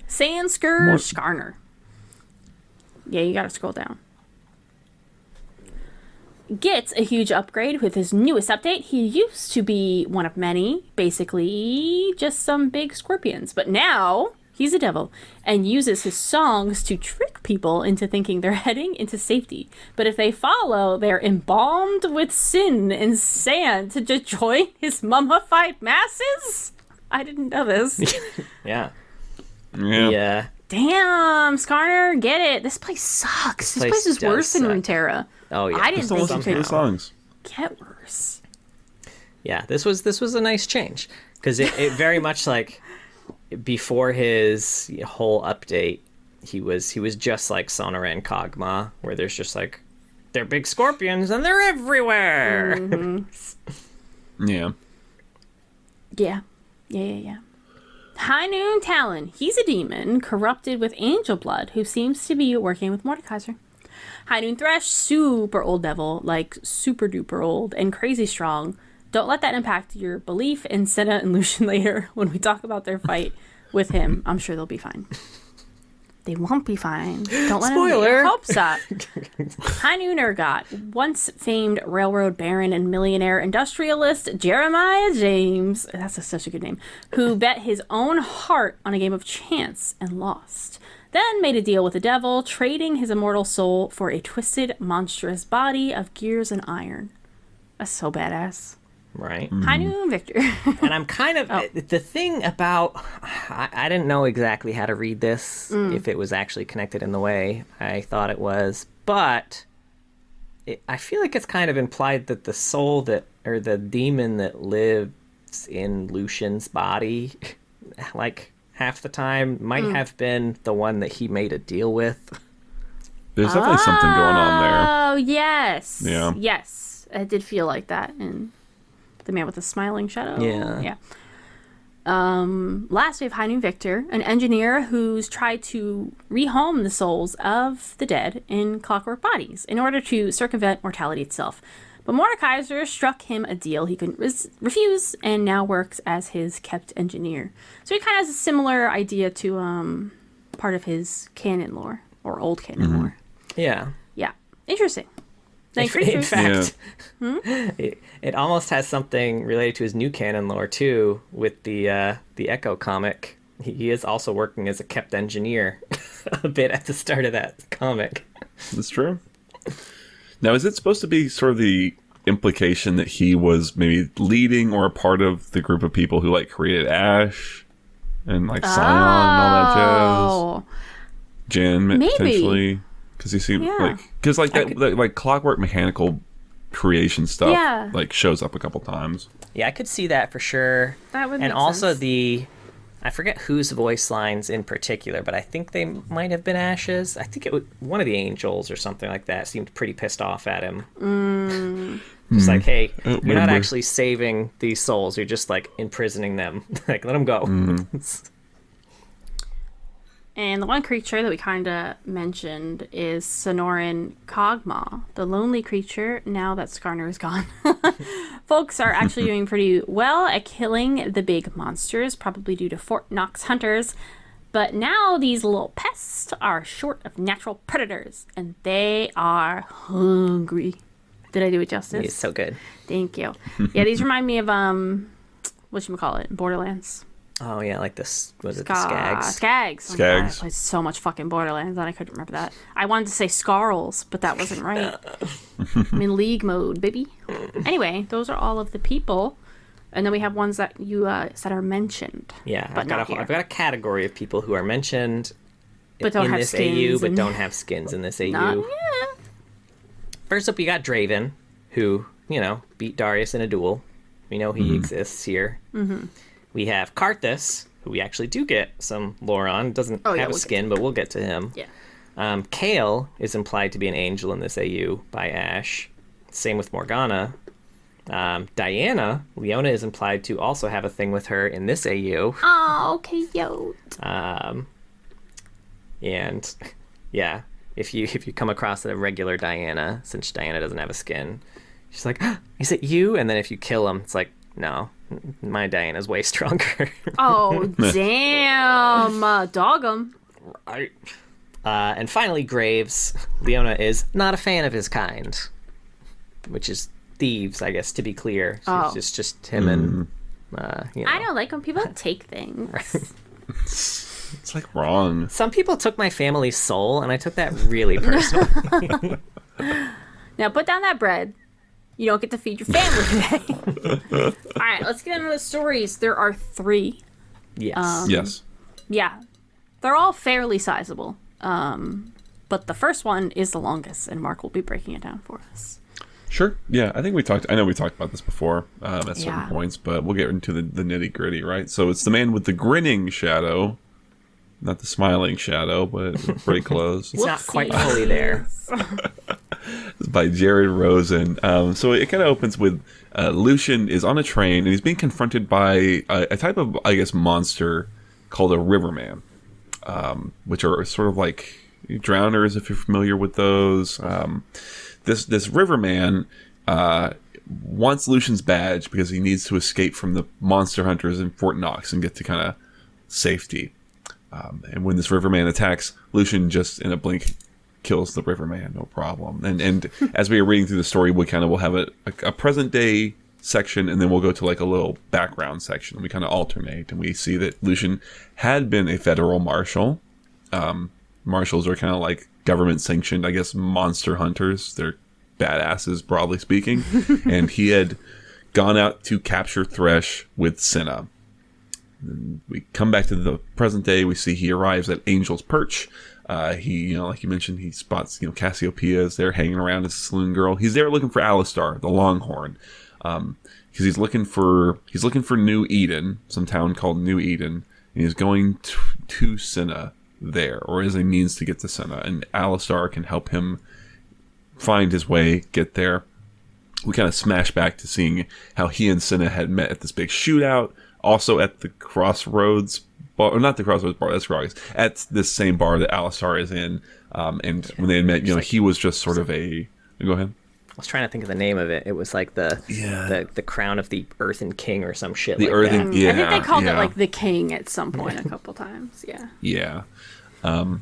Sandsker Skarner. Yeah, you gotta scroll down. gets a huge upgrade with his newest update. He used to be one of many, basically just some big scorpions, but now he's a devil and uses his songs to trick people into thinking they're heading into safety. But if they follow, they're embalmed with sin and sand to join his mummified masses? I didn't know this. Yeah. Yeah. Damn, Skarner, get it. This place sucks. This place is does worse than suck. Runeterra. Oh yeah. I didn't Just don't think listen it to the could songs. get worse. Yeah, this was a nice change because it very much like before his whole update, he was just like Sonoran Kog'Maw, where there's just like they're big scorpions and they're everywhere. Yeah. Yeah. High Noon Talon. He's a demon corrupted with angel blood who seems to be working with Mordekaiser. High Noon Thresh, super old devil, like super duper old and crazy strong. Don't let that impact your belief in Senna and Lucian later when we talk about their fight with him. I'm sure they'll be fine. They won't be fine. Don't let Spoiler. them get your hopes up. High Noon Urgot, once famed railroad baron and millionaire industrialist Jeremiah James, that's such a good name, who bet his own heart on a game of chance and lost. Then made a deal with the devil, trading his immortal soul for a twisted, monstrous body of gears and iron. That's so badass. Right. High Noon Victor. And I'm kind of the thing about I didn't know exactly how to read this if it was actually connected in the way I thought it was, but I feel like it's kind of implied that the soul that or the demon that lives in Lucian's body, like half the time, might have been the one that he made a deal with. There's definitely something going on there. Oh, yes. Yeah. Yes. It did feel like that in The Man with the Smiling Shadow. Yeah. Last we have High Noon Victor, an engineer who's tried to rehome the souls of the dead in clockwork bodies in order to circumvent mortality itself. But Mordekaiser struck him a deal he couldn't refuse and now works as his kept engineer. So he kind of has a similar idea to part of his canon lore, or old canon lore. Yeah. Yeah. Interesting. In Creatures. fact, it almost has something related to his new canon lore too, with the Echo comic. He is also working as a kept engineer a bit at the start of that comic. That's true. Now, is it supposed to be sort of the implication that he was maybe leading or a part of the group of people who like created Ash and like Scion and all that jazz? Jen, Maybe. potentially. Because he seemed like, because like that, like clockwork mechanical creation stuff, like shows up a couple times. Yeah, I could see that for sure. That would and make also sense. I forget whose voice lines in particular, but I think they might have been Ash's. I think it was one of the angels or something like that seemed pretty pissed off at him. Just like, hey, you're not actually saving these souls. You're just like imprisoning them. Like, let them go. And the one creature that we kind of mentioned is Sonoran Kog'Maw, the lonely creature now that Skarner is gone. Folks are actually doing pretty well at killing the big monsters, probably due to Fort Knox hunters. But now these little pests are short of natural predators, and they are hungry. Did I do it justice? He's so good. Thank you. Yeah, these remind me of, whatchamacallit, Borderlands. Oh, yeah, like this, was it the Skags? Skags. Oh my God, I Skags. played so much fucking Borderlands and I couldn't remember that. I wanted to say Scarls, but that wasn't right. I'm in league mode, baby. Anyway, those are all of the people. And then we have ones that you said are mentioned. Yeah, but I've got a category of people who are mentioned but don't in have this skins AU, but and- don't have skins in this AU. Yeah. First up, you got Draven, who, beat Darius in a duel. We know he exists here. Mm-hmm. We have Karthus, who we actually do get some lore on. Doesn't have a skin, but we'll get to him. Yeah. Kale is implied to be an angel in this AU by Ash. Same with Morgana. Diana, Leona is implied to also have a thing with her in this AU. Oh, cute. And yeah, if you come across a regular Diana, since Diana doesn't have a skin, she's like, is it you? And then if you kill him, it's like, no, my Diana's way stronger. Oh, damn. Dog 'em. Right. And finally, Graves. Leona is not a fan of his kind. which is thieves, I guess, to be clear. So Oh. it's just him and, you know. I don't like when people take things. It's like wrong. Some people took my family's soul, and I took that really personally. Now put down that bread. You don't get to feed your family today. All right, let's get into the stories. There are 3. Yes. Yes. Yeah, they're all fairly sizable. But the first one is the longest, and Mark will be breaking it down for us. Sure. Yeah, I know we talked about this before at certain Yeah. points, but we'll get into the nitty gritty, right? So it's the man with the grinning shadow, not the smiling shadow, but pretty close. It's not quite fully there. It's by Jared Rosen. So it kind of opens with Lucian is on a train, and he's being confronted by a type of, I guess, monster called a riverman, which are sort of like drowners, if you're familiar with those. This riverman wants Lucian's badge because he needs to escape from the monster hunters in Fort Knox and get to kind of safety. And when this riverman attacks, Lucian just in a blink kills the riverman, no problem. And as we are reading through the story, we kind of will have a present day section, and then we'll go to like a little background section. We kind of alternate, and we see that Lucian had been a federal marshal. Marshals are kind of like government sanctioned, I guess, monster hunters. They're badasses, broadly speaking. And he had gone out to capture Thresh with Cinna. And we come back to the present day. We see he arrives at Angel's Perch. He, like you mentioned, he spots, Cassiopeia is there hanging around as a saloon girl. He's there looking for Alistar, the Longhorn, because he's looking for New Eden, some town called New Eden, and he's going to Cinna there, or as a means to get to Cinna, and Alistar can help him find his way, get there. We kind of smash back to seeing how he and Cinna had met at this big shootout, also at the Crossroads bar, or not the Crossroads bar, that's wrong, at this same bar that Alistar is in. And when they had met, he was just sort of a... Go ahead. I was trying to think of the name of it. It was like the crown of the Earthen King or some shit The like Earthen, that. yeah. I think they called it like the King at some point a couple times. Yeah. Yeah. And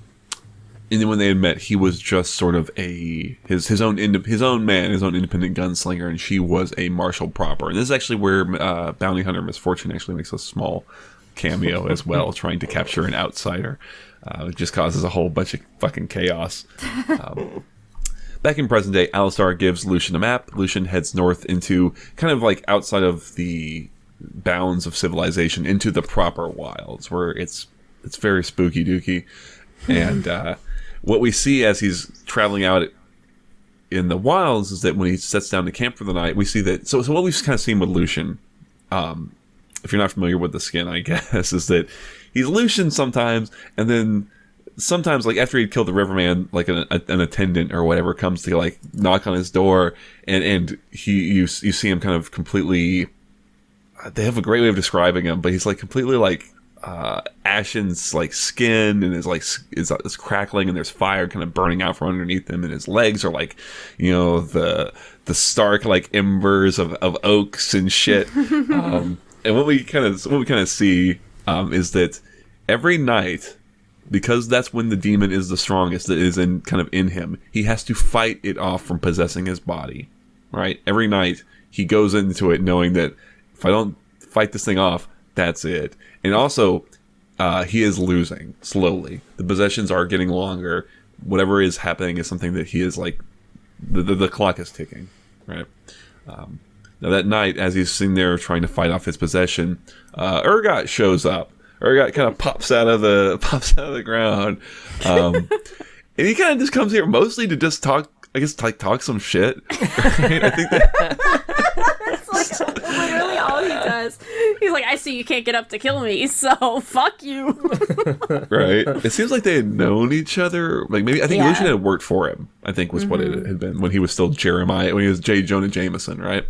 then when they had met, he was just sort of his own independent gunslinger, and she was a marshal proper. And this is actually where Bounty Hunter Misfortune actually makes a small cameo as well, trying to capture an outsider. It just causes a whole bunch of fucking chaos. Back in present day, Alistar gives Lucian a map. Lucian heads north into kind of like outside of the bounds of civilization into the proper wilds, where it's very spooky dooky. And what we see as he's traveling out in the wilds is that when he sets down to camp for the night, we see that. So what we've kind of seen with Lucian, if you're not familiar with the skin, I guess, is that he's Lucian sometimes, and then sometimes, like after he'd killed the riverman, like an attendant or whatever comes to like knock on his door, and you see him kind of completely. They have a great way of describing him, but he's like completely like ashen like skin, and it's crackling, and there's fire kind of burning out from underneath him, and his legs are like, the stark like embers of oaks and shit. And what we kind of see is that every night, because that's when the demon is the strongest, that is in him, he has to fight it off from possessing his body. Right? Every night he goes into it knowing that if I don't fight this thing off, that's it. And also, he is losing slowly. The possessions are getting longer. Whatever is happening is something that he is like, the clock is ticking, right? Now that night, as he's sitting there trying to fight off his possession, Urgot shows up. Urgot kind of pops out of the ground, and he kind of just comes here mostly to just talk. I guess like talk some shit. Right? I think That's like literally all he does. He's like, I see you can't get up to kill me, so fuck you. right. It seems like they had known each other. Like maybe I think Yeah. Lucian had worked for him. I think was what it had been when he was still Jeremiah, when he was J. Jonah Jameson, right?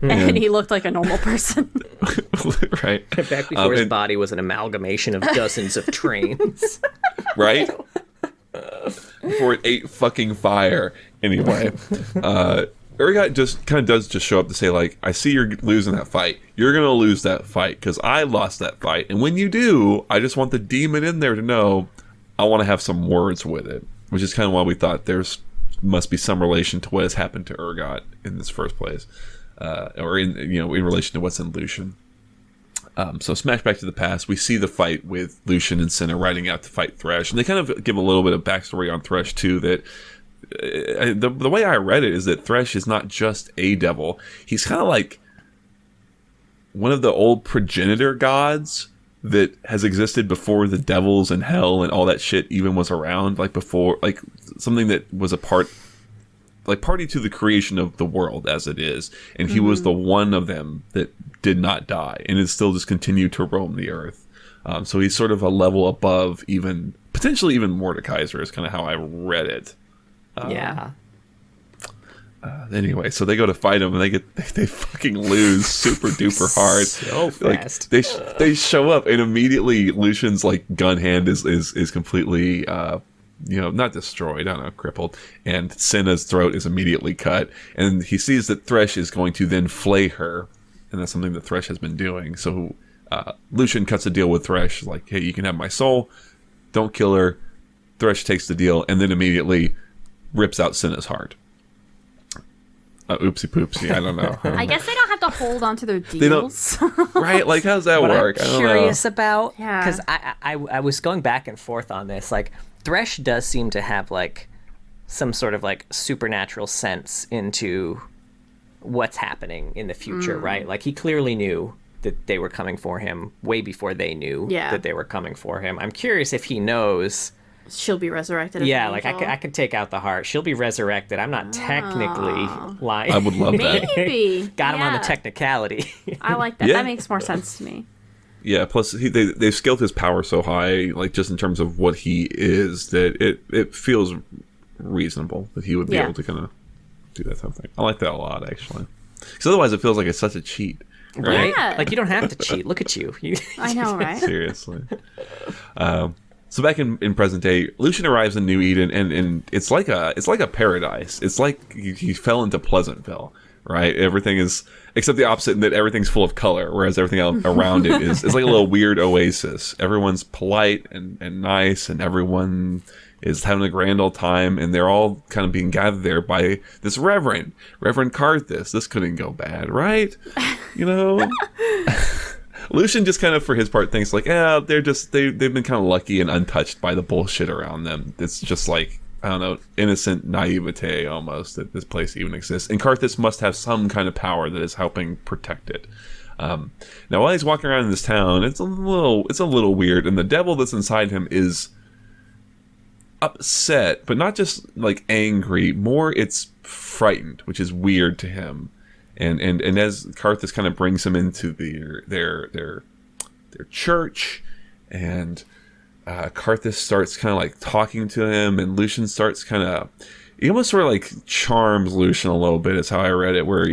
And he looked like a normal person. right. Back before his body was an amalgamation of dozens of trains. Right? Before it ate fucking fire. Anyway, Urgot just kind of does just show up to say, like, I see you're losing that fight. You're going to lose that fight because I lost that fight. And when you do, I just want the demon in there to know I want to have some words with it. Which is kind of why we thought there's must be some relation to what has happened to Urgot in this first place, or in relation to what's in Lucian. So smash back to the past. We see the fight with Lucian and Senna riding out to fight Thresh, and they kind of give a little bit of backstory on Thresh too. That the way I read it is that Thresh is not just a devil; he's kind of like one of the old progenitor gods that has existed before the devils and hell and all that shit even was around. Like before, like something that was a party to the creation of the world as it is, and he was the one of them that did not die and is still just continued to roam the earth. So he's sort of a level above potentially even Mordekaiser is kind of how I read it. Anyway, so they go to fight him and they fucking lose super duper hard. So fast. They show up and immediately Lucian's like gun hand is completely not destroyed, I don't know, crippled, and Senna's throat is immediately cut, and he sees that Thresh is going to then flay her, and that's something that Thresh has been doing. So Lucian cuts a deal with Thresh, like, hey, you can have my soul, don't kill her. Thresh takes the deal and then immediately rips out Senna's heart. Oopsie poopsie, I don't know. I guess they don't have to hold on to their deals. Right? Like, how's that work? I'm curious about, Yeah. because I was going back and forth on this. Like, Thresh does seem to have like some sort of like supernatural sense into what's happening in the future, right? Like, he clearly knew that they were coming for him way before they knew that they were coming for him. I'm curious if he knows. She'll be resurrected. As Yeah, an like angel. I could take out the heart. She'll be resurrected. I'm not technically lying. I would love that. Maybe. Got him on the technicality. I like that. Yeah. That makes more sense to me. Yeah, plus they've scaled his power so high, like just in terms of what he is, that it feels reasonable that he would be able to kind of do that type of thing. I like that a lot, actually. Because otherwise it feels like it's such a cheat. Right? Yeah. Like, you don't have to cheat. Look at you. I know, right? Seriously. So back in present day, Lucian arrives in New Eden, and it's like a paradise. It's like he fell into Pleasantville, right? Everything is, except the opposite, in that everything's full of color, whereas everything else around it is it's like a little weird oasis. Everyone's polite and nice, and everyone is having a grand old time, and they're all kind of being gathered there by this Reverend Karthus. This couldn't go bad, right? You know? Lucian just kind of, for his part, thinks like, they've been kind of lucky and untouched by the bullshit around them. It's just like, I don't know, innocent naivete almost that this place even exists. And Karthus must have some kind of power that is helping protect it. Now, while he's walking around in this town, it's a little weird, and the devil that's inside him is upset, but not just like angry. More, it's frightened, which is weird to him. And as Karthus kind of brings him into their church, and Karthus starts kind of like talking to him, and Lucian starts kind of, he almost sort of like charms Lucian a little bit, is how I read it, where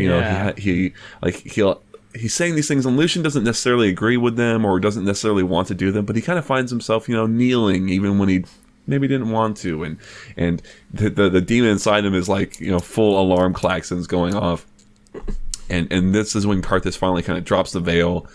he's saying these things, and Lucian doesn't necessarily agree with them or doesn't necessarily want to do them, but he kind of finds himself, kneeling even when he maybe didn't want to, and the demon inside him is like, full alarm klaxons going off. And this is when Karthus finally kind of drops the veil.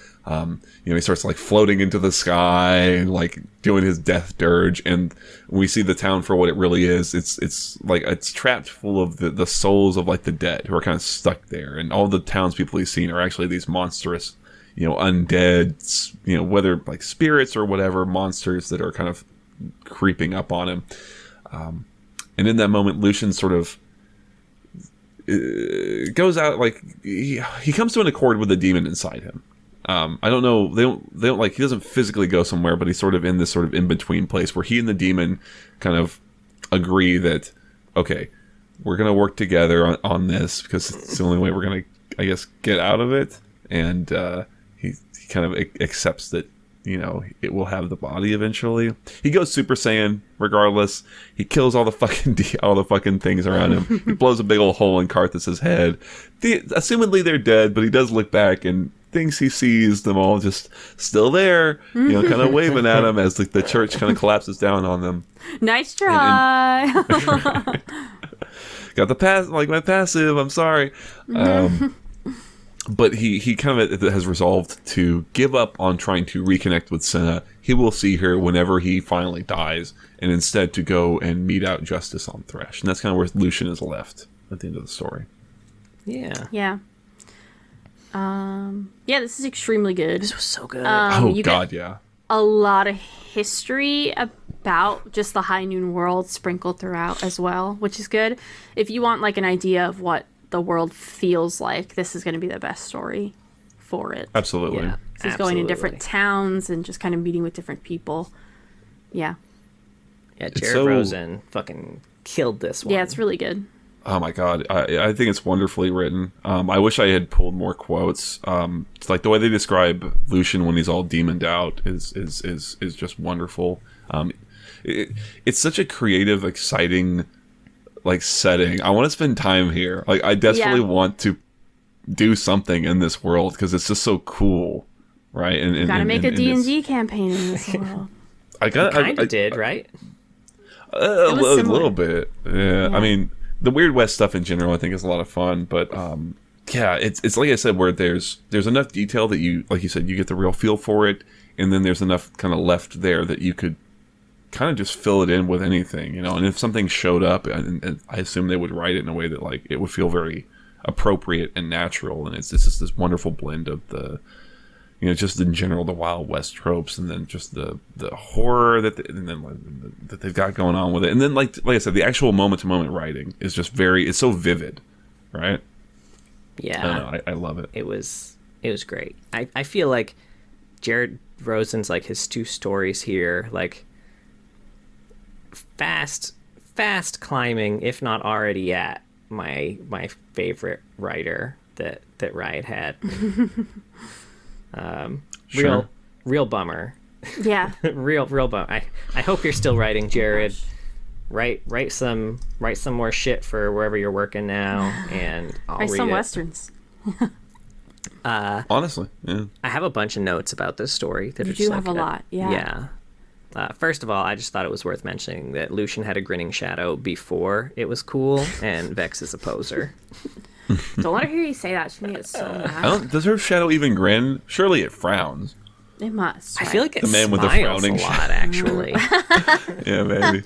He starts like floating into the sky and like doing his death dirge, and we see the town for what it really is. It's like it's trapped full of the souls of like the dead who are kind of stuck there, and all the townspeople he's seen are actually these monstrous, undead, whether like spirits or whatever monsters that are kind of creeping up on him. And in that moment, Lucian sort of goes out, like he comes to an accord with the demon inside him. I don't know, they don't like, he doesn't physically go somewhere, but he's sort of in this sort of in between place where he and the demon kind of agree that, okay, we're gonna work together on this because it's the only way we're gonna, I guess, get out of it. And he kind of accepts that, it will have the body eventually. He goes Super Saiyan regardless. He kills all the fucking things around him. He blows a big old hole in Karthus's head. Assumedly they're dead, but he does look back and thinks he sees them all just still there, kind of waving at him as the church kind of collapses down on them. Nice try. Got the my passive. I'm sorry. but he kind of has resolved to give up on trying to reconnect with Senna. He will see her whenever he finally dies, and instead to go and mete out justice on Thresh. And that's kind of where Lucian is left at the end of the story. Yeah. Yeah. Yeah, this is extremely good. This was so good. You God, get yeah. a lot of history about just the High Noon world sprinkled throughout as well, which is good. If you want like an idea of what the world feels like, this is going to be the best story for it. Absolutely. Yeah. So he's going in different towns and just kind of meeting with different people. Yeah. Yeah, Jared Rosen fucking killed this one. Yeah, it's really good. Oh my God, I think it's wonderfully written. I wish I had pulled more quotes. It's like the way they describe Lucian when he's all demoned out is just wonderful. It's such a creative, exciting like setting. I want to spend time here. Like I desperately want to do something in this world because it's just so cool, right? And gotta make a D&D campaign in this world. I kind of did, right? A little bit. Yeah. I mean, the Weird West stuff in general, I think, is a lot of fun. But yeah, it's like I said, where there's enough detail that you, like you said, you get the real feel for it, and then there's enough kind of left there that you could kind of just fill it in with anything, you know. And if something showed up, and I assume they would write it in a way that like it would feel very appropriate and natural, and it's just this wonderful blend of the, you know, just in general the Wild West tropes, and then just the horror that they've got going on with it, and then like I said, the actual moment to moment writing is just it's so vivid, right? Yeah, I don't know, I love it. It was great. I feel like Jared Rosen's like his two stories here, like fast climbing, if not already at my favorite writer that Riot had. Sure. Real bummer. Yeah. real bummer. I hope you're still writing, Jared. Write some more shit for wherever you're working now, and I'll Write read some it. westerns. Honestly, yeah. I have a bunch of notes about this story that You are do just have like a lot, yeah. Yeah. First of all, I just thought it was worth mentioning that Lucian had a grinning shadow before it was cool, and Vex is a poser. Don't let her hear you say that. She's gonna get so mad. Does her shadow even grin? Surely it frowns. It must. I feel like it The man with the smiles frowning a lot, actually. Yeah, maybe.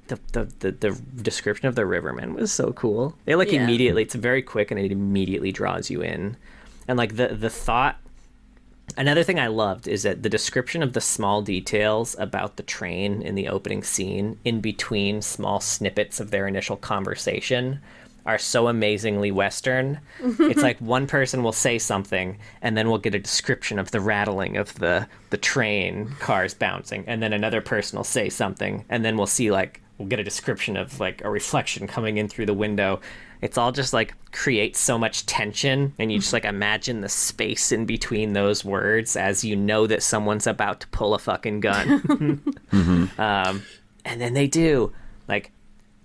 The description of the Rivermen was so cool. It like Yeah. immediately, it's very quick and it immediately draws you in. And like the thought, another thing I loved is that the description of the small details about the train in the opening scene in between small snippets of their initial conversation are so amazingly Western. It's like one person will say something and then we'll get a description of the rattling of the train cars bouncing, and then another person will say something and then we'll get a description of like a reflection coming in through the window. It's all just like creates so much tension, and you just like imagine the space in between those words as you know that someone's about to pull a fucking gun. And then they do. Like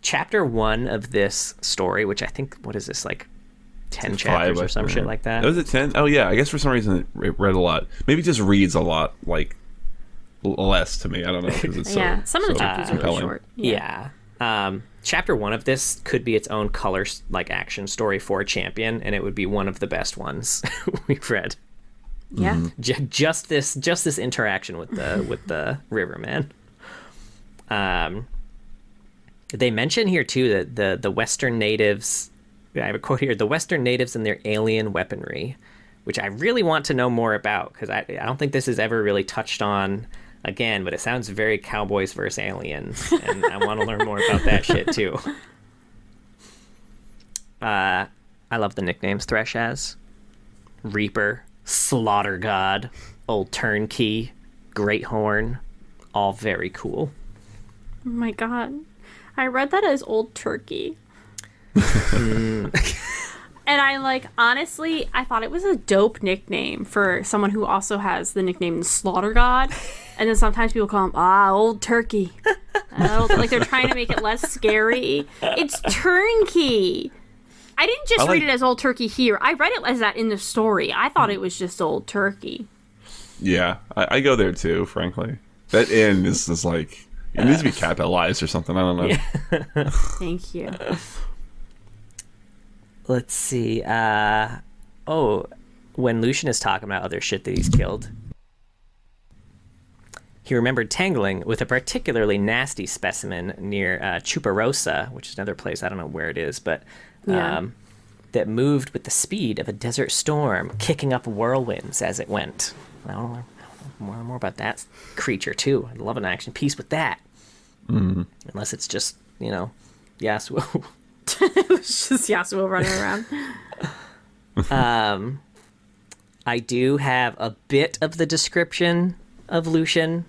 chapter 1 of this story, which I think, what is this, like 10 chapters or some shit like that? Was it 10? Oh yeah, I guess for some reason it read a lot. Maybe it just reads a lot like less to me. I don't know, because it's Yeah, some of the chapters are really compelling. short. Yeah. Chapter 1 of this could be its own color like action story for Champion, and it would be one of the best ones we've read. Yeah. Just this interaction with the Riverman. They mention here too that the Western natives. I have a quote here: the Western natives and their alien weaponry, which I really want to know more about, because I don't think this is ever really touched on again, but it sounds very Cowboys versus Aliens, and I want to learn more about that shit too. I love the nicknames Thresh has: Reaper, Slaughter God, Old Turnkey, Great Horn, all very cool. Oh my god. I read that as Old Turkey. And I honestly, I thought it was a dope nickname for someone who also has the nickname Slaughter God. And then sometimes people call him, Old Turkey. Like they're trying to make it less scary. It's Turnkey. I didn't just read it as Old Turkey here. I read it as that in the story. I thought it was just Old Turkey. Yeah, I go there too, frankly. That N is like, it needs to be capitalized or something. I don't know. Thank you. let's see. When Lucian is talking about other shit that he's killed, he remembered tangling with a particularly nasty specimen near Chuparosa, which is another place, I don't know where it is, but that moved with the speed of a desert storm, kicking up whirlwinds as it went. I don't know more about that creature, too. I'd love an action piece with that. Mm. Unless it's just, Yasuo. It was just Yasuo running around. I do have a bit of the description of Lucian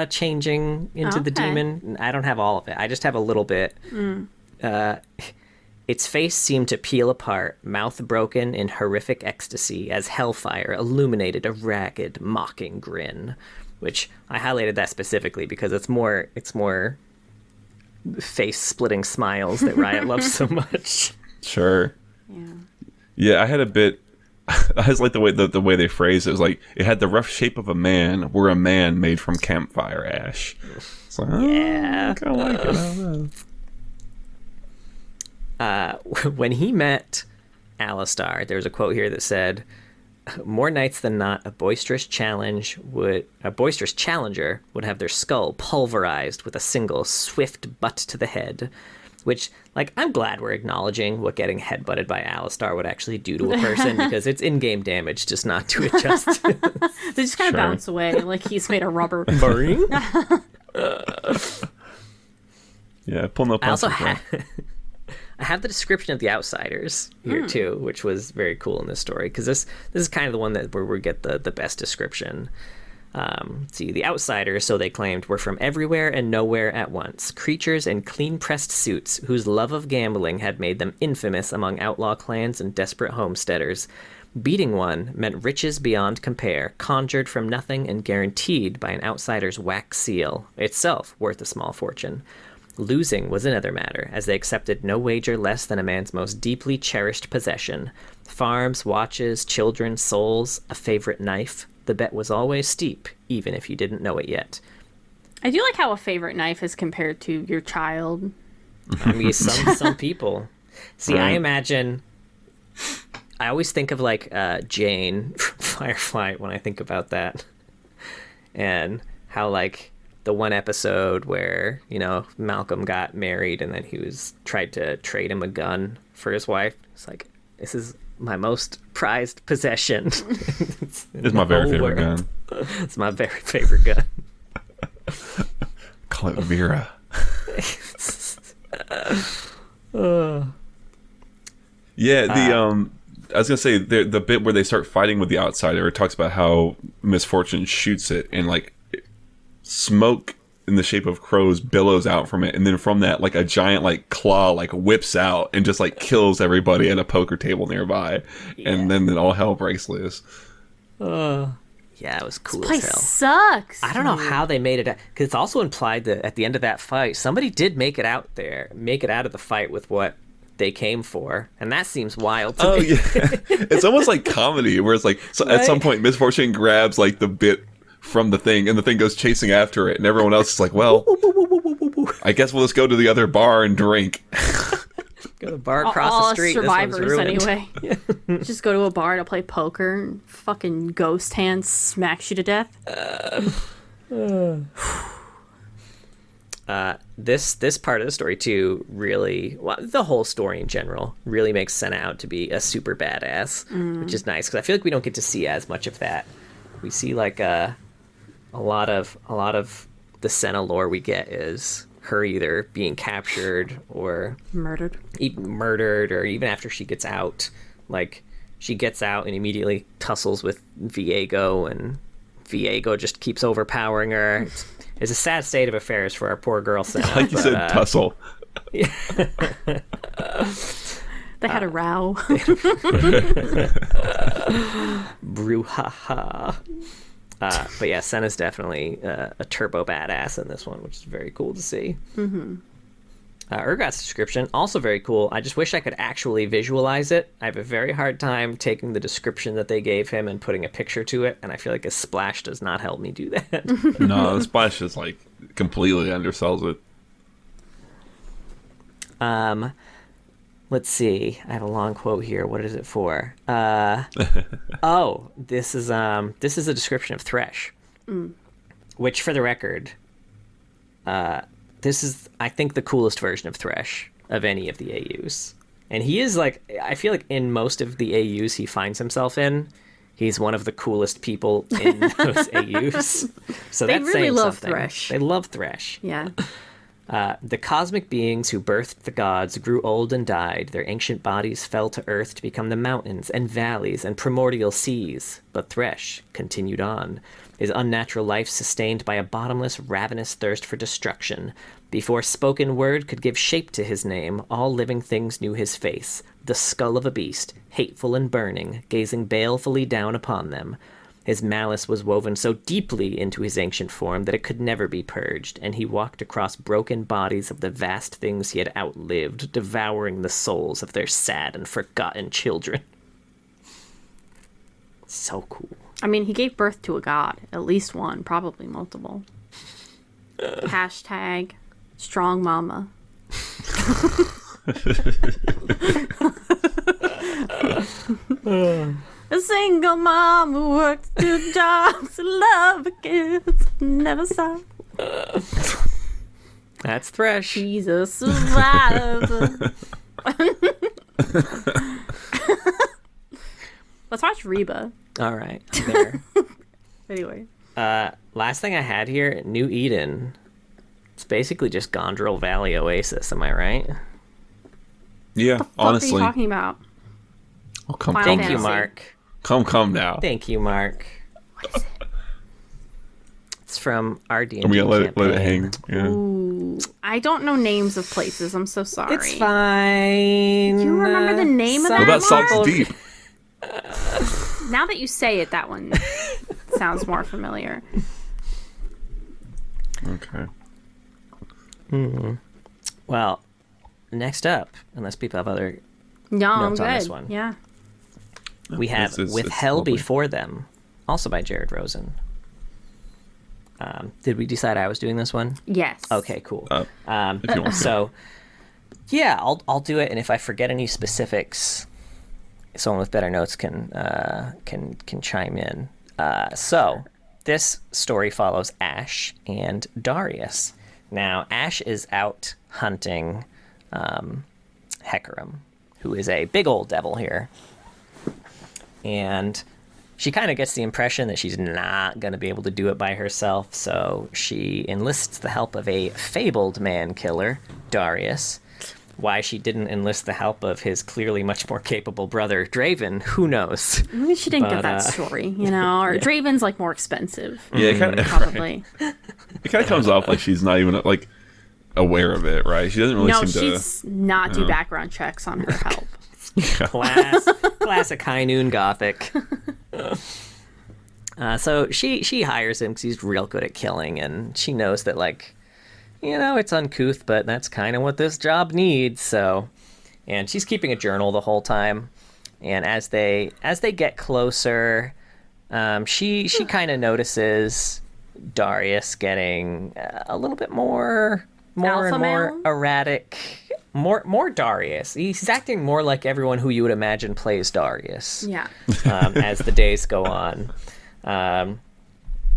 changing into the demon. I don't have all of it. I just have a little bit. Its face seemed to peel apart, mouth broken in horrific ecstasy as hellfire illuminated a ragged, mocking grin. Which I highlighted that specifically because it's more face-splitting smiles that Riot loves so much. Sure. Yeah. Yeah, I had a bit. I just like the way they phrased it. It was like it had the rough shape of a man, where a man made from campfire ash. It's like, yeah, I kind of like it. I don't know. When he met Alistar, there's a quote here that said, "More nights than not, a boisterous challenger would have their skull pulverized with a single swift butt to the head." Which, I'm glad we're acknowledging what getting headbutted by Alistar would actually do to a person, because it's in-game damage, just not to adjust. They just kind of bounce away like he's made of rubber. Yeah, pull no punches. I have the description of the Outsiders here too, which was very cool in this story, because this is kind of the one where we get the best description. See, the Outsiders, so they claimed, were from everywhere and nowhere at once. Creatures in clean-pressed suits whose love of gambling had made them infamous among outlaw clans and desperate homesteaders. Beating one meant riches beyond compare, conjured from nothing and guaranteed by an outsider's wax seal, itself worth a small fortune. Losing was another matter, as they accepted no wager less than a man's most deeply cherished possession. Farms, watches, children, souls, a favorite knife. The bet was always steep, even if you didn't know it yet. I do like how a favorite knife is compared to your child. I mean, some people. See, Right. I imagine... I always think of, Jane from Firefly when I think about that. And how, the one episode where, Malcolm got married and then he tried to trade him a gun for his wife. It's like, this is my most prized possession. It's my very favorite gun. It's my very favorite gun. Call it Vera. Yeah, I was gonna say the bit where they start fighting with the outsider. It talks about how Misfortune shoots it, and smoke in the shape of crows billows out from it, and then from that, a giant claw whips out and just kills everybody at a poker table nearby, and then all hell breaks loose. Yeah, it was cool This as hell. place sucks. I don't know how they made it out, because it's also implied that at the end of that fight, somebody did make it out of the fight with what they came for, and that seems wild to me. Yeah, it's almost like comedy, where it's at some point Misfortune grabs the bit from the thing, and the thing goes chasing after it, and everyone else is like, well, I guess we'll just go to the other bar and drink. Go to the bar across all the street. survivors this one's ruined. anyway. Just go to a bar to play poker, and fucking ghost hand smacks you to death. This part of the story too really, the whole story in general really makes Senna out to be a super badass, which is nice, because I feel like we don't get to see as much of that. We see a lot of the Senna lore we get is her either being captured or Murdered. murdered, or even after she gets out, she gets out and immediately tussles with Viego, and Viego just keeps overpowering her. It's a sad state of affairs for our poor girl Senna. Like you said, tussle. Yeah. They had a row. Brouhaha. But yeah, Senna's definitely a turbo badass in this one, which is very cool to see. Mm-hmm. Urgot's description, also very cool. I just wish I could actually visualize it. I have a very hard time taking the description that they gave him and putting a picture to it, and I feel like a splash does not help me do that. No, the splash just completely undersells it. let's see. I have a long quote here. What is it for? This is a description of Thresh, which, for the record, this is, I think, the coolest version of Thresh of any of the AUs. And he is like, I feel like in most of the AUs he finds himself in, he's one of the coolest people in those AUs. So They that's really saying love something. Thresh. They love Thresh. Yeah. The cosmic beings who birthed the gods grew old and died. Their ancient bodies fell to earth to become the mountains and valleys and primordial seas. But Thresh continued on, his unnatural life sustained by a bottomless, ravenous thirst for destruction. Before spoken word could give shape to his name, all living things knew his face, the skull of a beast, hateful and burning, gazing balefully down upon them. His malice was woven so deeply into his ancient form that it could never be purged, and he walked across broken bodies of the vast things he had outlived, devouring the souls of their sad and forgotten children. So cool. I mean, he gave birth to a god. At least one, probably multiple. Hashtag strong mama. A single mom who works 2 jobs to love her kids, never stop. That's Thresh. She's a survivor. Let's watch Reba. All right. There. Anyway. Last thing I had here, New Eden. It's basically just Gondrel Valley Oasis, am I right? Yeah, What honestly. are you talking about? Oh, come Final Thank now. you, Fantasy. Mark. Come now. Thank you, Mark. It's from our D&D I'm gonna let it campaign. hang. Yeah. Ooh, I don't know names of places. I'm so sorry. It's fine. You remember the name of Some that, What about Mark? Salt's Deep? Now that you say it, that one sounds more familiar. Okay. Well, next up, unless people have other, No, I'm Notes good. on this one. Yeah. we have It's With Hell lovely. Before Them, also by Jared Rosen. Did we decide I was doing this one? Yes. Okay, cool. If you want. So, yeah, I'll do it, and if I forget any specifics, someone with better notes can chime in. So, this story follows Ash and Darius. Now, Ash is out hunting Hecarim, who is a big old devil here, and she kind of gets the impression that she's not going to be able to do it by herself, so she enlists the help of a fabled man-killer, Darius. Why she didn't enlist the help of his clearly much more capable brother, Draven, who knows? Maybe she didn't But, get that story, you know, or Draven's like more expensive. Yeah, it kind of Probably. it kind of comes off like she's not even like aware of it, right? She doesn't really No, seem she's not do background checks on her help. Classic High Noon Gothic. So she hires him because he's real good at killing, and she knows that, like, you know, it's uncouth, but that's kind of what this job needs. So, and she's keeping a journal the whole time. And as they get closer, she kind of notices Darius getting a little bit more Alpha and more male? erratic. More Darius. He's acting more like everyone who you would imagine plays Darius. Yeah. As the days go on.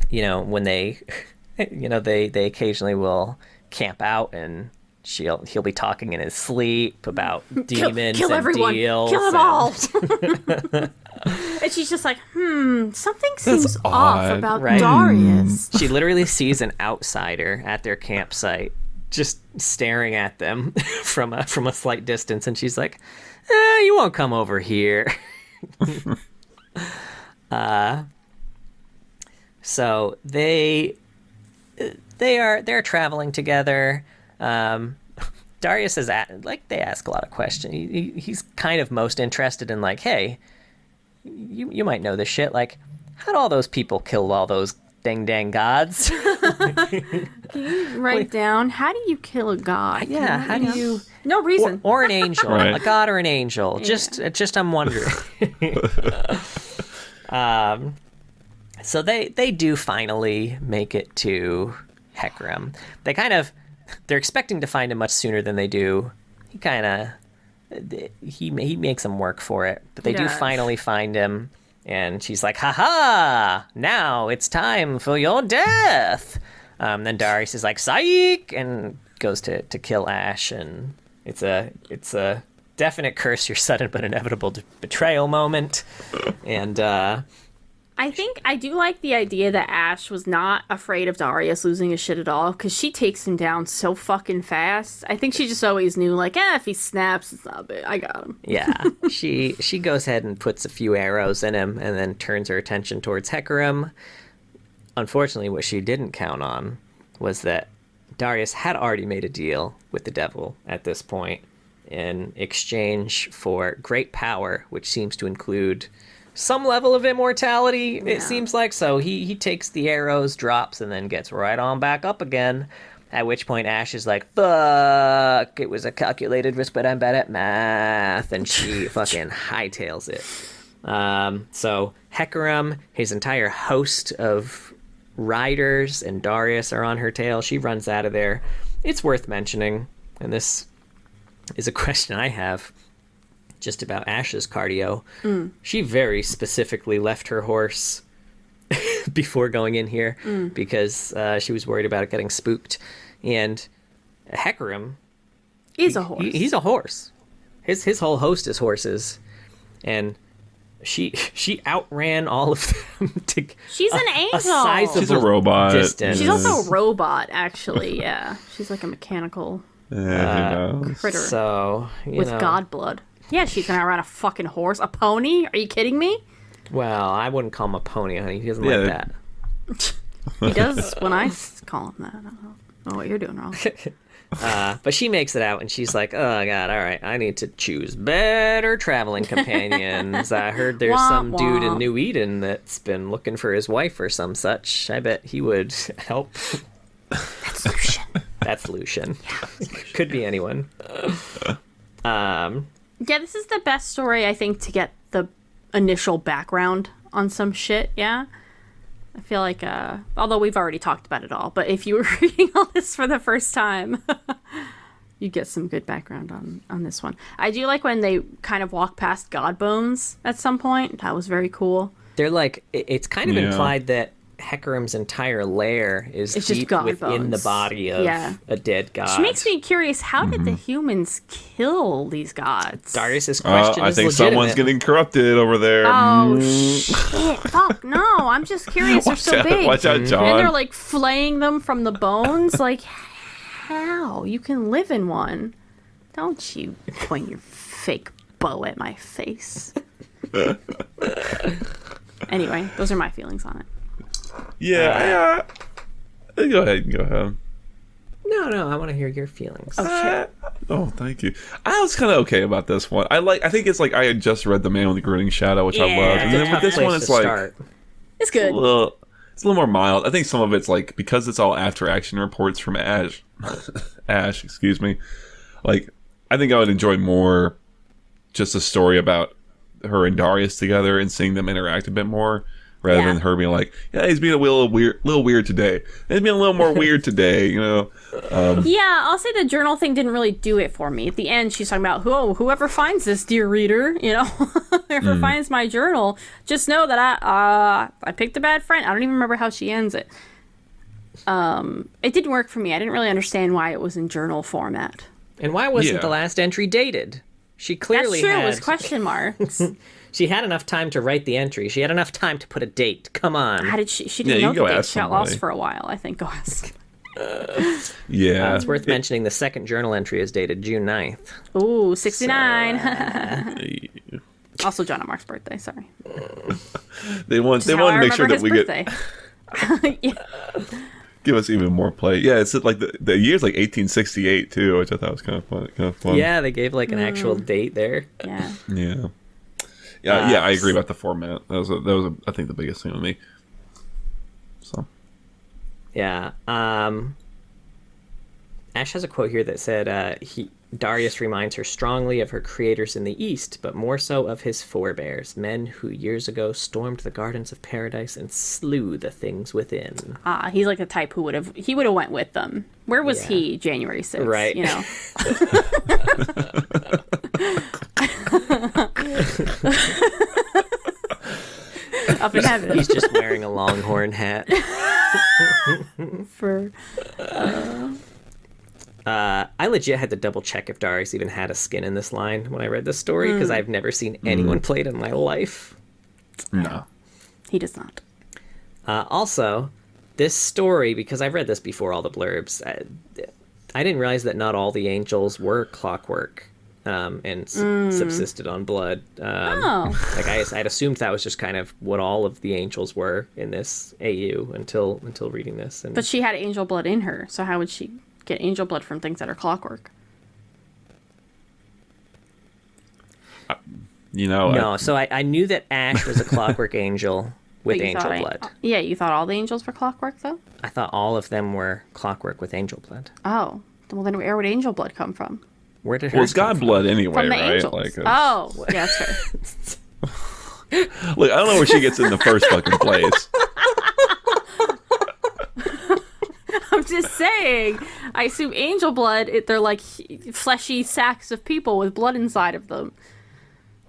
You know, when they, you know, they occasionally will camp out, and he'll be talking in his sleep about demons Kill and everyone. deals. Kill them and- all. And she's just like, something seems off odd. about Right. Darius. She literally sees an outsider at their campsite, just staring at them from a slight distance, and she's like, "You won't come over here." So they're traveling together. Darius is they ask a lot of questions. He's kind of most interested in, like, hey, you might know this shit. Like, how'd all those people kill all those dang gods? Write down, how do you kill a god? Yeah, how do you? No reason. Or an angel, Right. a god or an angel. Just I'm wondering. So they do finally make it to Hecarim. They're expecting to find him much sooner than they do. He kind of he makes them work for it. But they do Yes. finally find him, and she's like, "Ha! Now it's time for your death." Then Darius is like, "Psych!" and goes to kill Ash, and it's a definite curse your sudden but inevitable betrayal moment, and I think I do like the idea that Ash was not afraid of Darius losing his shit at all, because she takes him down so fucking fast. I think she just always knew, like, if he snaps, it's not big. I got him. yeah, she goes ahead and puts a few arrows in him, and then turns her attention towards Hecarim. Unfortunately, what she didn't count on was that Darius had already made a deal with the devil at this point in exchange for great power, which seems to include some level of immortality, it seems like. So he takes the arrows, drops, and then gets right on back up again. At which point Ash is like, "Fuck, it was a calculated risk, but I'm bad at math." And she fucking hightails it. So Hecarim, his entire host of riders, and Darius are on her tail. She runs out of there. It's worth mentioning, and this is a question I have just about Ash's cardio. She very specifically left her horse before going in here because she was worried about it getting spooked. And Hecarim, He's a horse. He's a horse. His whole host is horses, and she outran all of them to She's an angel. a sizable She's a robot. distance. She's also a robot, actually. Yeah, she's like a mechanical Yeah, who knows? critter So, with god blood. Yeah, she's gonna run a fucking horse. A pony? Are you kidding me? Well, I wouldn't call him a pony, honey. He doesn't Yeah. like that. He does when I call him that. I don't know what you're doing wrong. But she makes it out, and she's like, "Oh God, all right, I need to choose better traveling companions. I heard there's Womp some dude in womp. New Eden that's been looking for his wife or some such. I bet he would help." That's Lucian. That's Lucian. Could be anyone. Yeah, this is the best story, I think, to get the initial background on some shit, yeah? I feel like, although we've already talked about it all, but if you were reading all this for the first time, you get some good background on this one. I do like when they kind of walk past God Bones at some point. That was very cool. They're like, it's kind of Yeah. implied that Hecarim's entire lair is It's just deep God within the bones. body of Yeah. a dead god. Which makes me curious, how did the humans kill these gods? Darius's question I is think legitimate. someone's getting corrupted over there. Oh, shit. Fuck, no. I'm just curious. They're so big. Watch out, John. And they're like flaying them from the bones. Like, how? You can live in one. Don't you point your fake bow at my face. Anyway, those are my feelings on it. Yeah, go ahead. No, I want to hear your feelings. Oh, shit. Oh, thank you. I was kind of okay about this one. I think it's like I had just read The Man with the Grinning Shadow, which I Yeah, loved, and it's a then with this one, it's like It's a good. little, it's a little more mild. I think some of it's like because it's all after action reports from Ash, excuse me. Like, I think I would enjoy more just a story about her and Darius together and seeing them interact a bit more. Rather Yeah. than her being like, yeah, he's being a little weird today. He's being a little more weird today, you know. Yeah, I'll say the journal thing didn't really do it for me. At the end, she's talking about, whoever finds this, dear reader, you know, whoever finds my journal, just know that I picked a bad friend. I don't even remember how she ends it. It didn't work for me. I didn't really understand why it was in journal format. And why wasn't Yeah. the last entry dated? She That's clearly true. It had. was question marks. She had enough time to write the entry. She had enough time to put a date. Come on. How did she? She Yeah, didn't you know go the date. ask She got lost somebody. for a while. I think. Go ask. Yeah, It's worth mentioning the second journal entry is dated June 9th. Ooh, 69. Also, John and Mark's birthday. Sorry. they want How I to make sure remember that we his get birthday. Yeah. give us even more play. Yeah, it's like the year's like 1868 too, which I thought was kind of fun. Yeah, they gave like an actual date there. Yeah. Yeah, I agree about the format. That was I think the biggest thing with me. So Yeah. Ash has a quote here that said, Darius reminds her strongly of her creators in the East, but more so of his forebears, men who years ago stormed the gardens of paradise and slew the things within. He's like the type who would have went with them. Where was Yeah. he January 6th? Right. You know. up in heaven. He's just wearing a longhorn hat. For I legit had to double check if Darius even had a skin in this line when I read this story, because I've never seen anyone play it in my life. No. he does not. Also, this story, because I've read this before all the blurbs, I didn't realize that not all the angels were clockwork and subsisted on blood. Like I'd assumed that was just kind of what all of the angels were in this AU until reading this. And But she had angel blood in her, so how would she get angel blood from things that are clockwork? You know, no, so I knew that Ash was a clockwork angel with But you angel thought blood. Yeah, you thought all the angels were clockwork, though? I thought all of them were clockwork with angel blood. Oh. Well, then where would angel blood come from? Where did well, hers it's God come from? blood anyway, From the right? angels. Like, Oh, yeah, that's fair. look, I don't know where she gets in the first fucking place. I'm just saying. I assume angel blood, they're like fleshy sacks of people with blood inside of them.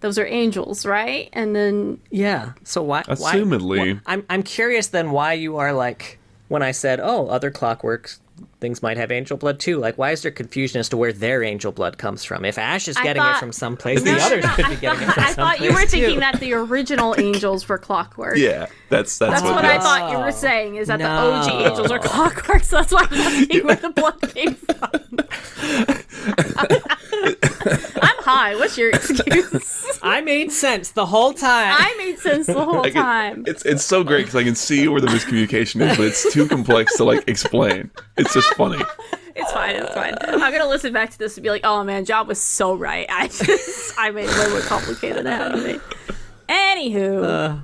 Those are angels, right? And then Yeah. So why? Assumedly. I'm curious then why you are like, when I said, oh, other clockwork things might have angel blood too. Like, why is there confusion as to where their angel blood comes from? If Ash is getting it from someplace, the others could be getting it from I someplace thought you were thinking too. that the original angels were clockwork. Yeah, that's That's what I yes. thought you were saying, is that the No. OG angels are clockwork, so that's why I'm asking where the blood came from. I'm high. What's your excuse? I made sense the whole time. I made sense the whole Like, time. it's so great because I can see where the miscommunication is, but it's too complex to like explain. It's just funny. It's fine. It's fine. I'm gonna listen back to this and be like, "Oh man, Job was so right. I made it way more complicated than it had to be." Anywho,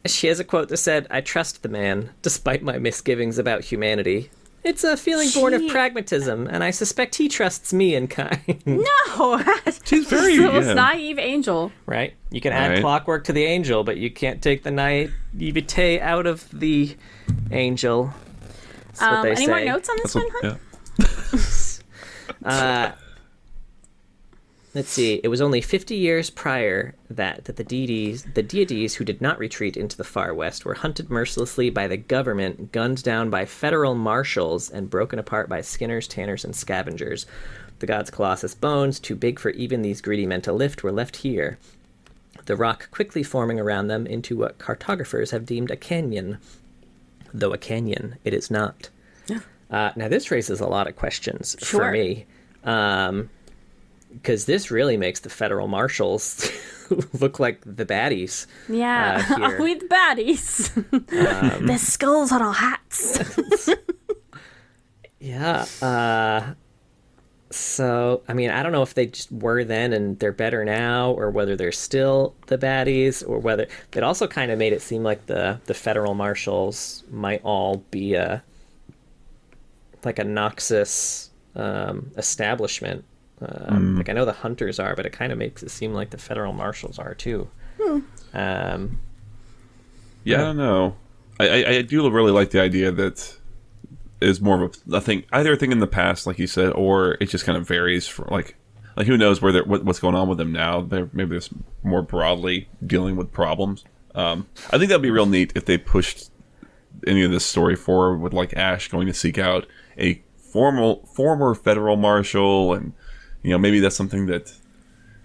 She has a quote that said, I trust the man, despite my misgivings about humanity. It's a feeling born of She- pragmatism, and I suspect he trusts me in kind. no, She's very the most yeah. naive angel. Right? You can add Right. clockwork to the angel, but you can't take the naivete out of the angel. That's what they Any say. more notes on this That's one? what, Huh? yeah. Let's see. It was only 50 years prior that the deities who did not retreat into the far west were hunted mercilessly by the government, gunned down by federal marshals, and broken apart by skinners, tanners, and scavengers. The gods' colossus bones, too big for even these greedy men to lift, were left here, the rock quickly forming around them into what cartographers have deemed a canyon. Though a canyon, it is not. Now, this raises a lot of questions for Sure. me. Because this really makes the federal marshals look like the baddies. Yeah, Here. we the baddies. There's skulls on our hats. Yeah. So, I mean, I don't know if they just were then and they're better now, or whether they're still the baddies, or whether it also kind of made it seem like the federal marshals might all be like a Noxus establishment. Like I know the hunters are, but it kind of makes it seem like the federal marshals are too. Yeah, I don't know. I do really like the idea that is more of a thing, either a thing in the past, like you said, or it just kind of varies for like who knows where what's going on with them now. Maybe there's more broadly dealing with problems. I think that'd be real neat if they pushed any of this story forward with like Ash going to seek out a former federal marshal, and maybe that's something that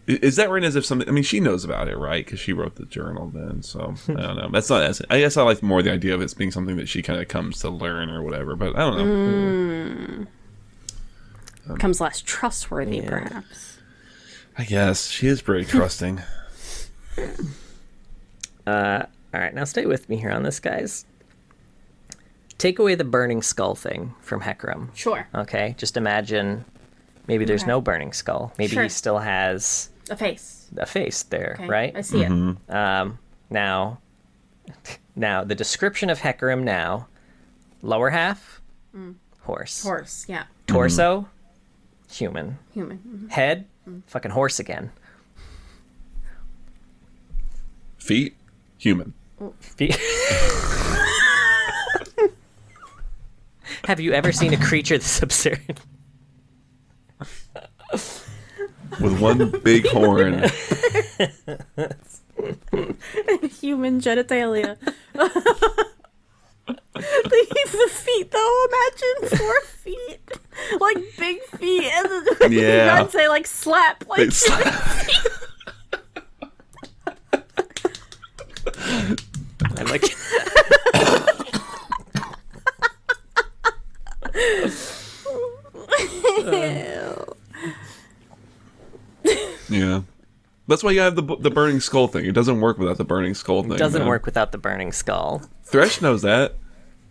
is that written as if something. I mean, she knows about it, right? Because she wrote the journal then. So I don't know. That's not as. I guess I like more the idea of it being something that she kind of comes to learn or whatever. But I don't know. Becomes less trustworthy, perhaps. I guess she is pretty trusting. All right, now stay with me here on this, guys. Take away the burning skull thing from Hecarim. Sure. Okay, just imagine maybe there's no burning skull. Maybe Sure. he still has A face. a face there, Okay. right? I see it. Now, the description of Hecarim now: lower half, horse. Horse. Yeah. Torso, human. Human. Mhm. Head, fucking horse again. Feet, human. Fe- Have you ever seen a creature this absurd? With one big horn. human genitalia. The feet, though, imagine 4 feet. Like, big feet. And then you guys say, like, slap. Like, They slap. I like Yeah. That's why you have the burning skull thing. It doesn't work without the burning skull thing. It doesn't man. work without the burning skull. Thresh knows that.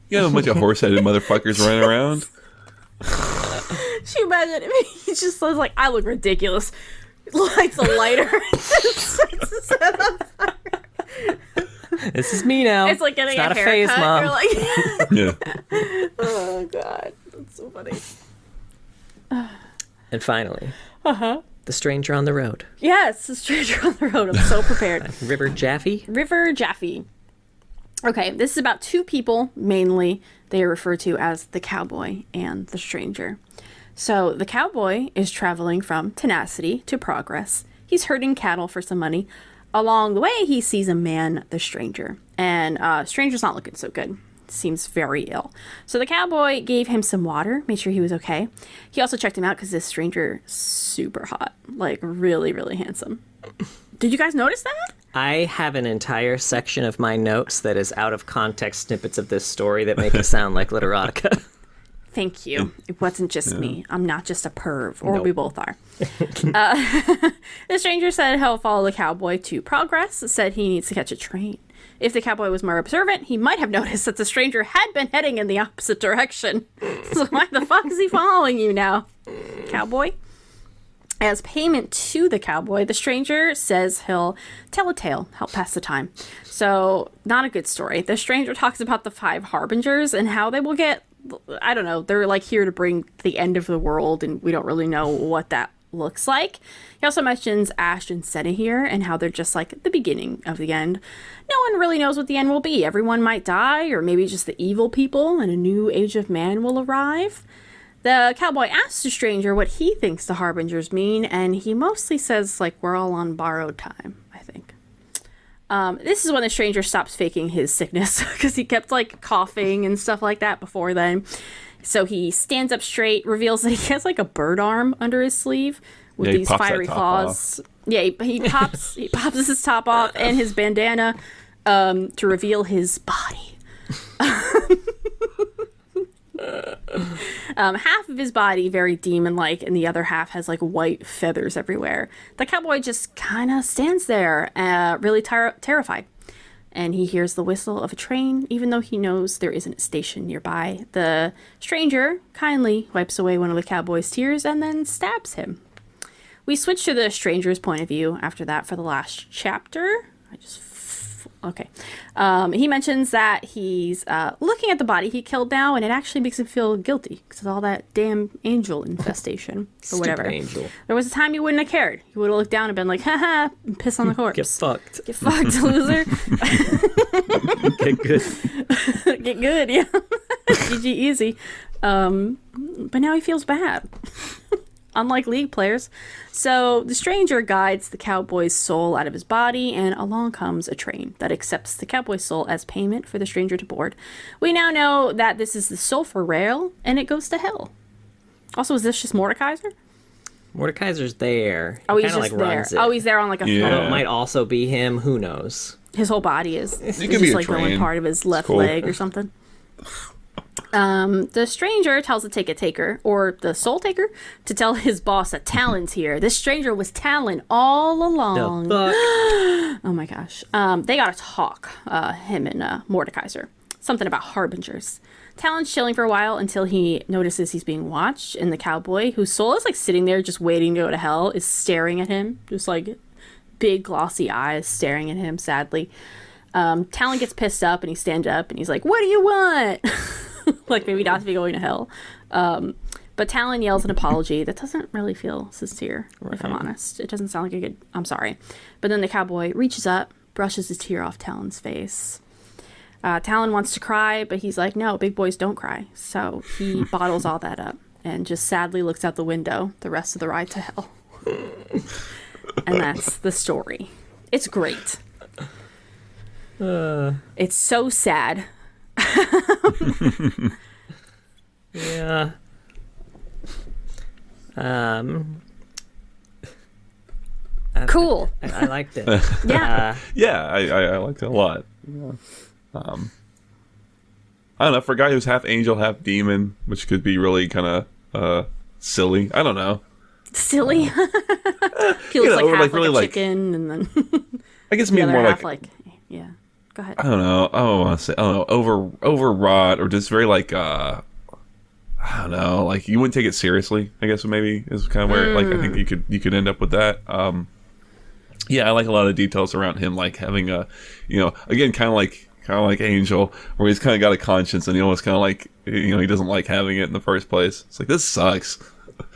You have a bunch of horse-headed motherfuckers running around. Can you imagine if he just was like, I look ridiculous. Lights a lighter. This is me now. It's like getting it's not a a phase, haircut. Mom. You're like, Yeah. oh, God. That's so funny. And finally, the stranger on the road. Yes, the stranger on the road. I'm so prepared. River Jaffe. River Jaffe. Okay, this is about 2 people, mainly. They are referred to as the cowboy and the stranger. So the cowboy is traveling from tenacity to progress. He's herding cattle for some money. Along the way, he sees a man, the stranger. And stranger's not looking so good. Seems very ill. So the cowboy gave him some water, made sure he was okay. He also checked him out because this stranger super hot. Like, really, really handsome. Did you guys notice that? I have an entire section of my notes that is out of context snippets of this story that make it sound like literotica. Thank you. It wasn't just me. I'm not just a perv, or Nope. we both are. The stranger said he'll follow the cowboy to progress, said he needs to catch a train. If the cowboy was more observant, he might have noticed that the stranger had been heading in the opposite direction. So why the fuck is he following you now, cowboy? As payment to the cowboy, the stranger says he'll tell a tale, help pass the time. So, not a good story. The stranger talks about the 5 harbingers and how they will get, I don't know, they're like here to bring the end of the world, and we don't really know what that looks like. He also mentions Ash and Senna here and how they're just like the beginning of the end. No one really knows what the end will be. Everyone might die, or maybe just the evil people and a new age of man will arrive. The cowboy asks the stranger what he thinks the harbingers mean, and he mostly says, like, we're all on borrowed time, I think. This is when the stranger stops faking his sickness, because he kept, like, coughing and stuff like that before then. So he stands up straight, reveals that he has, like, a bird arm under his sleeve with these fiery claws. Yeah, he pops his top off and his bandana to reveal his body. Half of his body very demon-like, and the other half has like white feathers everywhere. The cowboy just kind of stands there, really terrified. And he hears the whistle of a train, even though he knows there isn't a station nearby. The stranger kindly wipes away one of the cowboy's tears and then stabs him. We switch to the stranger's point of view after that for the last chapter. Okay. He mentions that he's looking at the body he killed now, and it actually makes him feel guilty because of all that damn angel infestation or whatever. Stupid angel. There was a time he wouldn't have cared. He would have looked down and been like, haha, and piss on the corpse. Get fucked. Get fucked, loser. Get good. Get good, yeah. GG easy. But now he feels bad. Unlike League players. So the stranger guides the cowboy's soul out of his body, and along comes a train that accepts the cowboy's soul as payment for the stranger to board. We now know that this is the sulfur rail, and it goes to hell. Also, is this just Mordekaiser? Mordekaiser's there. Oh, he's kinda, just like, there. runs it. Oh, he's there on like a Yeah. throne. It might also be him. Who knows? His whole body is. It's could just be a like the one train. part of his left cool. leg or something. The stranger tells the ticket taker, or the soul taker, to tell his boss that Talon's here. This stranger was Talon all along. The fuck? Oh my gosh. They gotta talk, him and Mordekaiser. Something about harbingers. Talon's chilling for a while until he notices he's being watched, and the cowboy, whose soul is like sitting there just waiting to go to hell, is staring at him. Just like big glossy eyes staring at him sadly. Talon gets pissed up and he stands up and he's like, what do you want? Like maybe not to be going to hell. But Talon yells an apology that doesn't really feel sincere, if I'm honest. It doesn't sound like a good I'm sorry. But then the cowboy reaches up, brushes his tear off Talon's face. Talon wants to cry, but he's like, no, big boys don't cry. So he bottles all that up and just sadly looks out the window the rest of the ride to hell. And that's the story. It's great. It's so sad. Yeah. Cool. I liked it. Yeah. Yeah, I liked it a lot. Yeah. I don't know, for a guy who's half angel, half demon, which could be really kind of silly. I don't know. Silly. He looks like or half like like really a like- chicken, and then I guess the maybe other more half like yeah. Go ahead. I don't know. I don't want to say. I don't know. Overwrought or just very like. I don't know. Like you wouldn't take it seriously. I guess maybe is kind of where like I think you could end up with that. Yeah, I like a lot of details around him, like having a, again, kind of like Angel, where he's kind of got a conscience and he almost kind of like, he doesn't like having it in the first place. It's like, this sucks.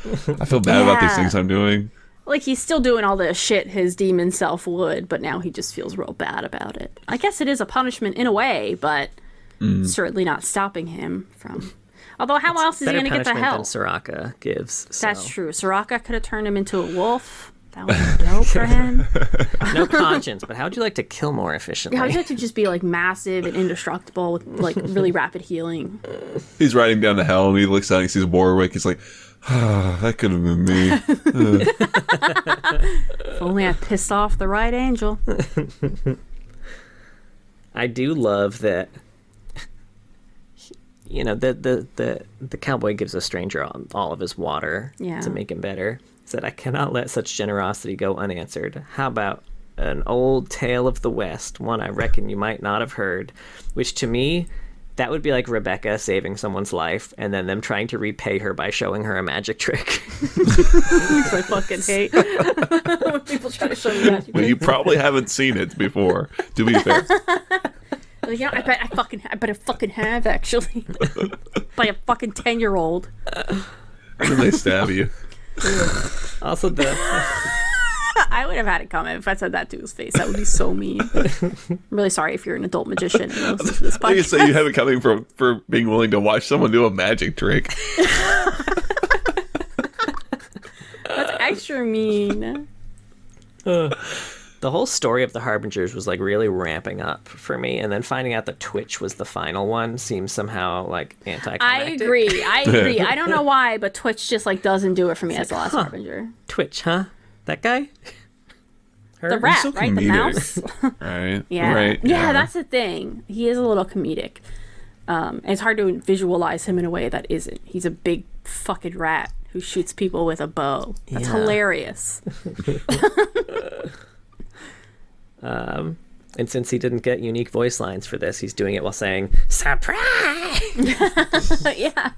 I feel bad about these Yeah. things I'm doing. Like, he's still doing all the shit his demon self would, but now he just feels real bad about it. I guess it is a punishment in a way, but certainly not stopping him from... Although, how else is he going to get the punishment help? than Soraka gives. That's so. true. Soraka could have turned him into a wolf. That would be dope for him. No conscience, but how would you like to kill more efficiently? How would you like to just be, like, massive and indestructible with, like, really rapid healing? He's riding down to hell and he looks out and he sees Warwick. He's like, that could have been me. If only I pissed off the right angel. I do love that. The cowboy gives a stranger all of his water Yeah. to make him better. He said, I cannot let such generosity go unanswered. How about an old tale of the West, one I reckon you might not have heard, which to me, that would be like Rebecca saving someone's life and then them trying to repay her by showing her a magic trick. I fucking hate when people try to show me that. Well, you probably haven't seen it before, to be fair. Like, I bet I fucking have, actually. By a fucking 10-year-old. And then they stab you. Also, I would have had it comment if I said that to his face. That would be so mean. I'm really sorry if you're an adult magician and listen to this I can podcast. say you have it coming for being willing to watch someone do a magic trick. That's extra mean. the whole story of the Harbingers was like really ramping up for me, and then finding out that Twitch was the final one seems somehow like anticlimactic. I agree. I don't know why, but Twitch just like doesn't do it for me as the last harbinger. Twitch, huh? That guy? Her? The rat, so right? The comedic. mouse. Right. Yeah. Right. Yeah, that's the thing. He is a little comedic. It's hard to visualize him in a way that isn't. He's a big fucking rat who shoots people with a bow. That's Yeah. hilarious. And since he didn't get unique voice lines for this, he's doing it while saying, surprise! Yeah.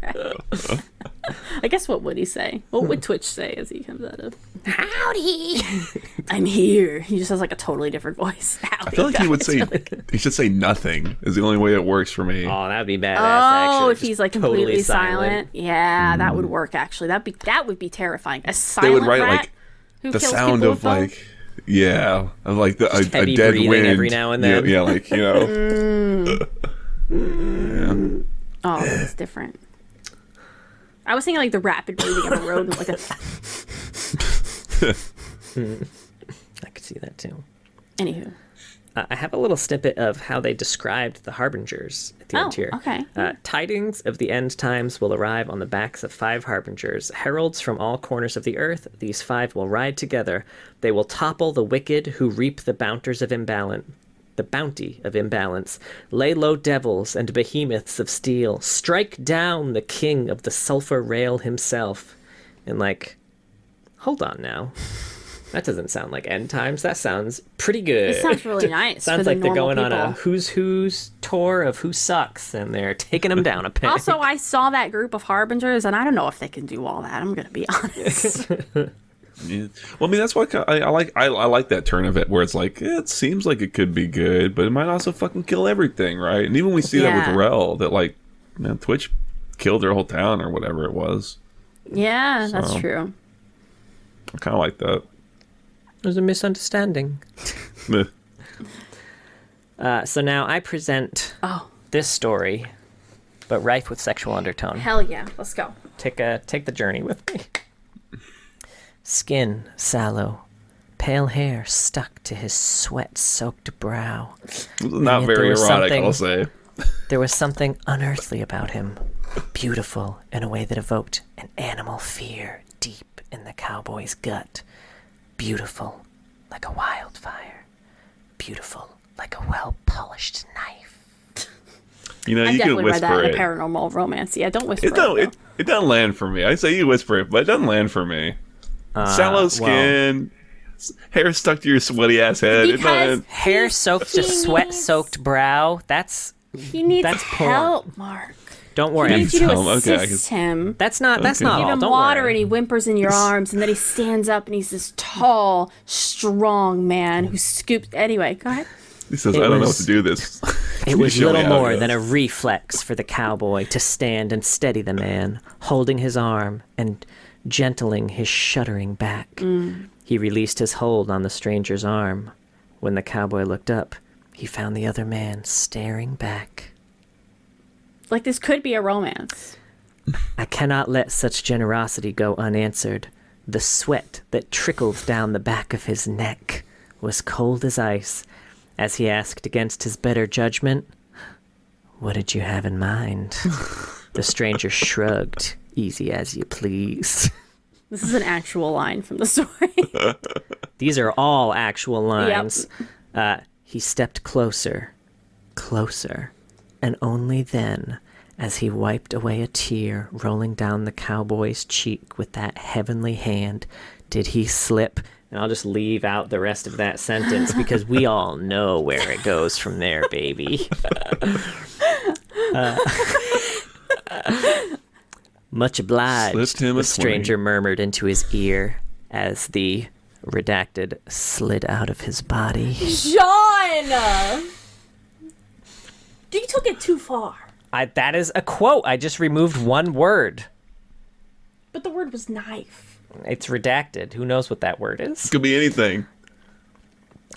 I guess what would he say? What would Twitch say as he comes out of? Howdy! I'm here. He just has like a totally different voice. I feel like he would say he should say nothing is the only way it works for me. Oh, that would be badass, Oh, actually. if he's Just like totally completely silent. Yeah, that would work actually. That would be terrifying. A They silent would write rat like who the kills sound people of with bow? like of like a heavy dead breathing wind every now and then. Yeah, like Oh, that's different. I was thinking like the rapid breathing of a rodent, like a. I could see that too. Anywho. I have a little snippet of how they described the Harbingers at the end here. okay. Tidings of the end times will arrive on the backs of 5 Harbingers, heralds from all corners of the earth. These 5 will ride together. They will topple the wicked who reap the bounties of the bounty of imbalance, lay low devils and behemoths of steel, strike down the king of the sulfur rail himself. And like, hold on now. That doesn't sound like end times. That sounds pretty good. It sounds really nice. Sounds for the like they're normal going on a people. who's tour of who sucks, and they're taking them down a peg. Also, I saw that group of harbingers, and I don't know if they can do all that. I'm gonna be honest. yeah. Well, I mean that's why I like that turn of it where it's like it seems like it could be good, but it might also fucking kill everything, right? And even we see that Yeah. with Rel, that like Twitch killed their whole town or whatever it was. Yeah, that's So. true. I kind of like that. There's a misunderstanding. Meh. So now I present Oh, this story, but rife with sexual undertone. hell yeah. Let's go. Take the journey with me. Skin sallow, Pale hair stuck to his sweat-soaked brow. Not yet very there was erotic, something- I'll say. There was something unearthly about him, beautiful in a way that evoked an animal fear deep in the cowboy's gut. Beautiful like a wildfire. Beautiful like a well-polished knife. You know, I you can definitely read whisper that in it. a paranormal romance. Yeah, don't whisper It don't. it. It doesn't land for me. I say you whisper it, but it doesn't land for me. Sallow skin, hair stuck to your sweaty ass head. Because Hair soaked to needs- sweat-soaked brow. He needs That's porn. help, Mark. Don't He worry. needs you to Help, okay, I assist him. That's not Okay. all. Give him Don't water worry. and he whimpers in your arms, and then he stands up and he's this tall, strong man who scoops. Anyway, go ahead. He says, It "I don't know what was- to do this." It Can you was show me little how it more than a goes? reflex for the cowboy to stand and steady the man, holding his arm and gentling his shuddering back. He released his hold on the stranger's arm. When the cowboy looked up, he found the other man staring back. Like, this could be a romance. I cannot let such generosity go unanswered. The sweat that trickled down the back of his neck was cold as ice as he asked against his better judgment, "What did you have in mind?" The stranger shrugged, "Easy as you please." This is an actual line from the story. These are all actual lines. He stepped closer, closer, and only then, as he wiped away a tear rolling down the cowboy's cheek with that heavenly hand, did he slip. And I'll just leave out the rest of that sentence because we all know where it goes from there, baby. Much obliged, Slipped him a the stranger murmured into his ear as the redacted slid out of his body. John! You took it too far. That is a quote. I just removed one word. But the word was knife. It's redacted. Who knows what that word is? Could be anything.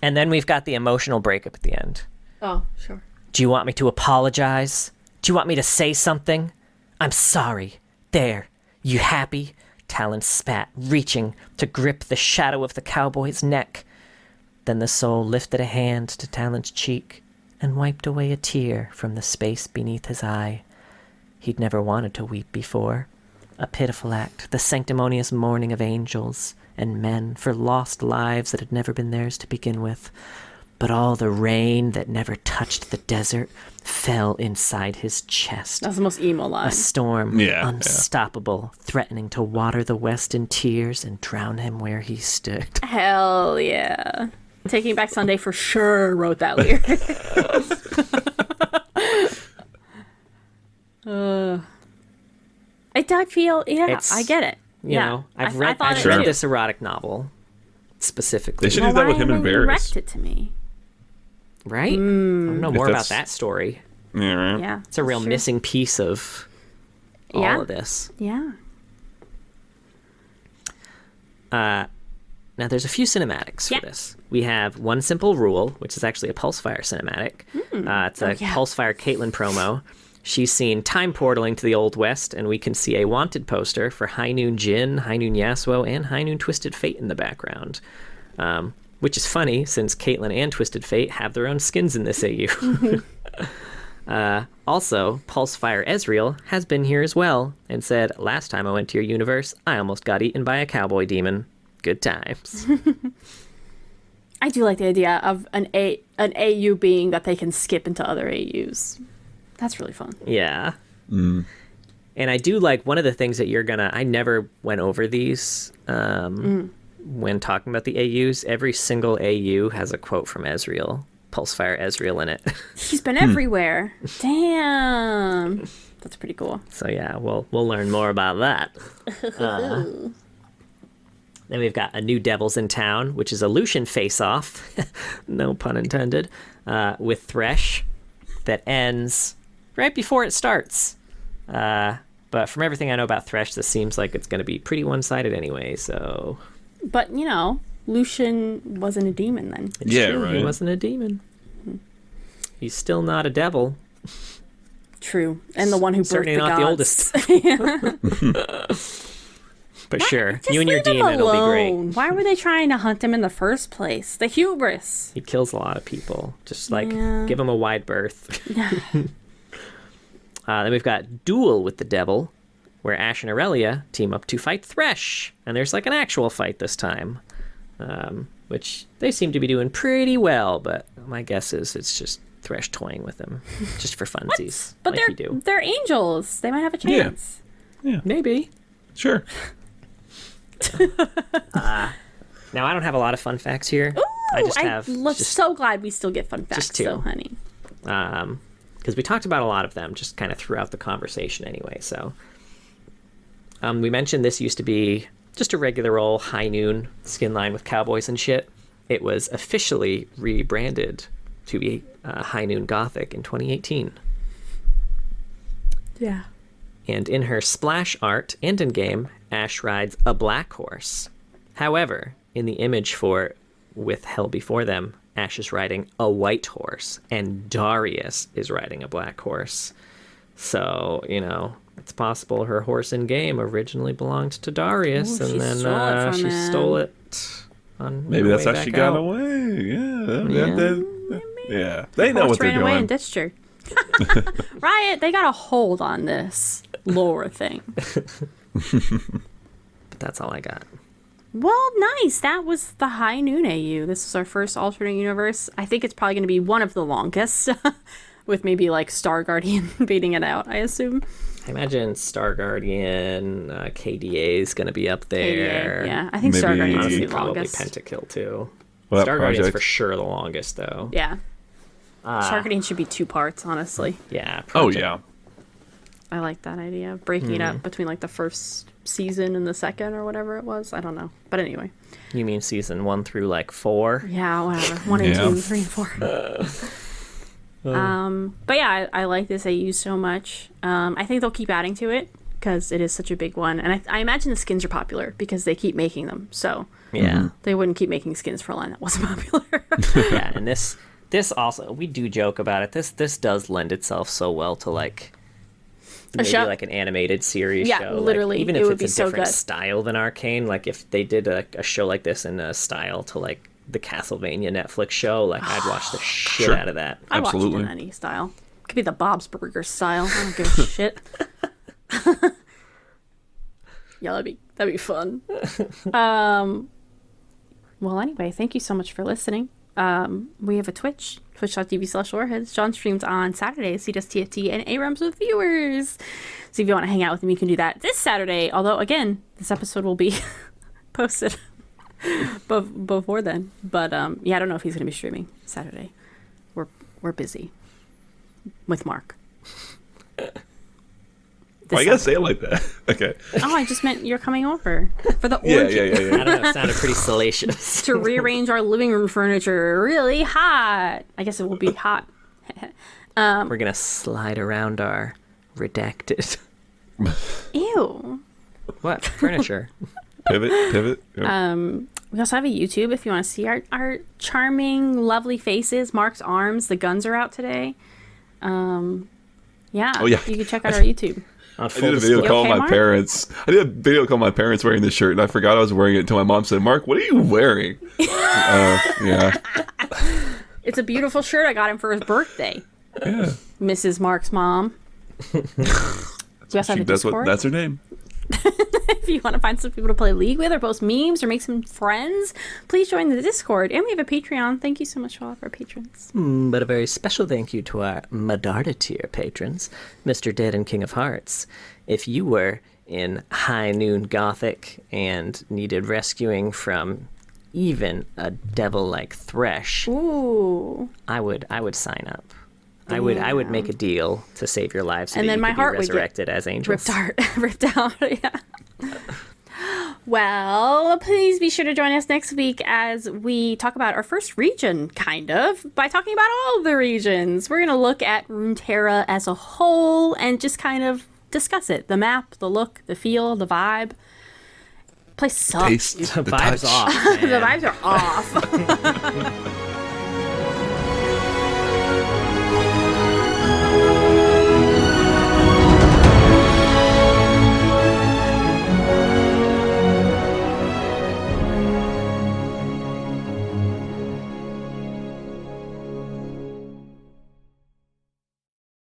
And then we've got the emotional breakup at the end. Oh, sure. Do you want me to apologize? Do you want me to say something? I'm sorry. There. You happy? Talon spat, reaching to grip the shadow of the cowboy's neck. Then the soul lifted a hand to Talon's cheek and wiped away a tear from the space beneath his eye. He'd never wanted to weep before. A pitiful act, the sanctimonious mourning of angels and men for lost lives that had never been theirs to begin with. But all the rain that never touched the desert fell inside his chest. That's the most emo line. A storm, Yeah, unstoppable, threatening to water the West in tears and drown him where he stood. Hell yeah. Taking Back Sunday for sure wrote that lyric. I feel, yeah, It's- I get it. You yeah. know, I've I read thought it Sure. too. this erotic novel specifically. They should Well, do that with why him and haven't you Varys. wrecked it to me? Right? I don't know more about that's- that story. Yeah, right. Yeah. It's a real sure. missing piece of all Yeah. of this. Yeah. Now, there's a few cinematics Yeah. for this. We have One Simple Rule, which is actually a Pulsefire cinematic. It's a yeah. Pulsefire Caitlyn promo. She's seen time portaling to the Old West, and we can see a wanted poster for High Noon Jin, High Noon Yasuo, and High Noon Twisted Fate in the background. Which is funny, since Caitlyn and Twisted Fate have their own skins in this AU. Also, Pulsefire Ezreal has been here as well, and said, "Last time I went to your universe, I almost got eaten by a cowboy demon. Good times." I do like the idea of an AU being that they can skip into other AUs. That's really fun. Yeah. And I do like one of the things that I never went over these when talking about the AUs. Every single AU has a quote from Ezreal, Pulsefire Ezreal in it. He's been everywhere. Damn. That's pretty cool. So yeah, we'll learn more about that. Then we've got A New Devils in Town, which is a Lucian face-off, no pun intended, with Thresh that ends right before it starts. But from everything I know about Thresh, this seems like it's going to be pretty one-sided anyway, so... But, you know, Lucian wasn't a demon then. It's Yeah, true, He right. wasn't a demon. He's still not a devil. True. And the one who birthed Certainly the not gods. the oldest. But sure, Just you and your leave him demon will be great. alone. Why were they trying to hunt him in the first place? The hubris. He kills a lot of people. Just like Yeah. give him a wide berth. Yeah. Then we've got Duel with the Devil, where Ash and Aurelia team up to fight Thresh. And there's like an actual fight this time, which they seem to be doing pretty well. But my guess is it's just Thresh toying with him just for funsies. But like you do. they're angels. They might have a Yeah. chance. Maybe. Sure. Now, I don't have a lot of fun facts here. Ooh, I just have so glad we still get fun facts, just two. though, honey. Because we talked about a lot of them just kind of throughout the conversation anyway. So we mentioned this used to be just a regular old High Noon skin line with cowboys and shit. It was officially rebranded to be High Noon Gothic in 2018. Yeah. And in her splash art and in game, Ash rides a black horse. However, in the image for With Hell Before Them, Ash is riding a white horse, and Darius is riding a black horse. So, you know, it's possible her horse in game originally belonged to Darius, Ooh, and she then stole it from she him. stole it on Maybe her that's way how she back got out. away. Yeah. They know Horse what they're ran away and doing. ditched her. Riot, they got a hold on this lore thing. But that's all I got. Well, nice. That was the High Noon AU. This is our first alternate universe. I think it's probably going to be one of the longest, with maybe like Star Guardian beating it out, I assume. I imagine Star Guardian, KDA is going to be up there. Yeah, I think Star Maybe- Guardian is Honestly, the probably longest. Pentakill too. Well, that Star Guardian's project- for sure the longest though. Yeah. Star Guardian should be 2 parts, honestly. Yeah. Oh, Project- yeah. I like that idea. Breaking it up between like the first season and the second or whatever it was. I don't know. But anyway. You mean season 1 through like 4? Yeah, whatever. 1 and Yeah. 2, 3 and 4. But yeah, I like this AU so much. I think they'll keep adding to it because it is such a big one. And I imagine the skins are popular because they keep making them. So Yeah. they wouldn't keep making skins for a line that wasn't popular. Yeah, and this also, we do joke about it. This does lend itself so well to like maybe show? like an animated series Yeah, show. Like, literally, even it if would it's be a so different good. style than Arcane, like if they did a show like this in a style to like the Castlevania Netflix show, like I'd watch the shit Sure. out of that. I watch it Absolutely. in any style. Could be the Bob's Burger style. I don't give a shit. Yeah, that'd be fun. Well, anyway, thank you so much for listening. We have a Twitch, twitch.tv/warheads. John streams on Saturdays. He does TFT and ARAMs with viewers. So if you want to hang out with him, you can do that this Saturday. Although, again, this episode will be posted before then. But yeah, I don't know if he's going to be streaming Saturday. We're busy with Mark. Well, I gotta say it like that. Okay. Oh, I just meant you're coming over for the Yeah, orgy. I yeah. don't know, it sounded pretty salacious. To rearrange our living room furniture really hot. I guess it will be hot. We're gonna slide around our redacted Ew. what furniture. Pivot. We also have a YouTube if you want to see our charming, lovely faces. Mark's arms. The guns are out today. Yeah. Oh, yeah. You can check out our YouTube. On I full did a video display. call okay, my Mark? parents. I did a video call my parents wearing this shirt, and I forgot I was wearing it until my mom said, "Mark, what are you wearing?" Yeah. It's a beautiful shirt I got him for his birthday. Yeah. Mrs. Mark's mom. You also have a Discord. That's her name. If you want to find some people to play League with or post memes or make some friends, please join the Discord. And we have a Patreon. Thank you so much to all of our patrons. But a very special thank you to our Medarda tier patrons, Mr. Dead and King of Hearts. If you were in High Noon Gothic and needed rescuing from even a devil like Thresh, Ooh. I would sign up. I would make a deal to save your lives so And that then you my could be heart would get resurrected as angels. Ripped out. Yeah. Well, please be sure to join us next week as we talk about our first region, kind of, by talking about all the regions. We're going to look at Runeterra as a whole and just kind of discuss it. The map, the look, the feel, the vibe. Place sucks. Taste The the vibes touch. off, The man. vibes are off.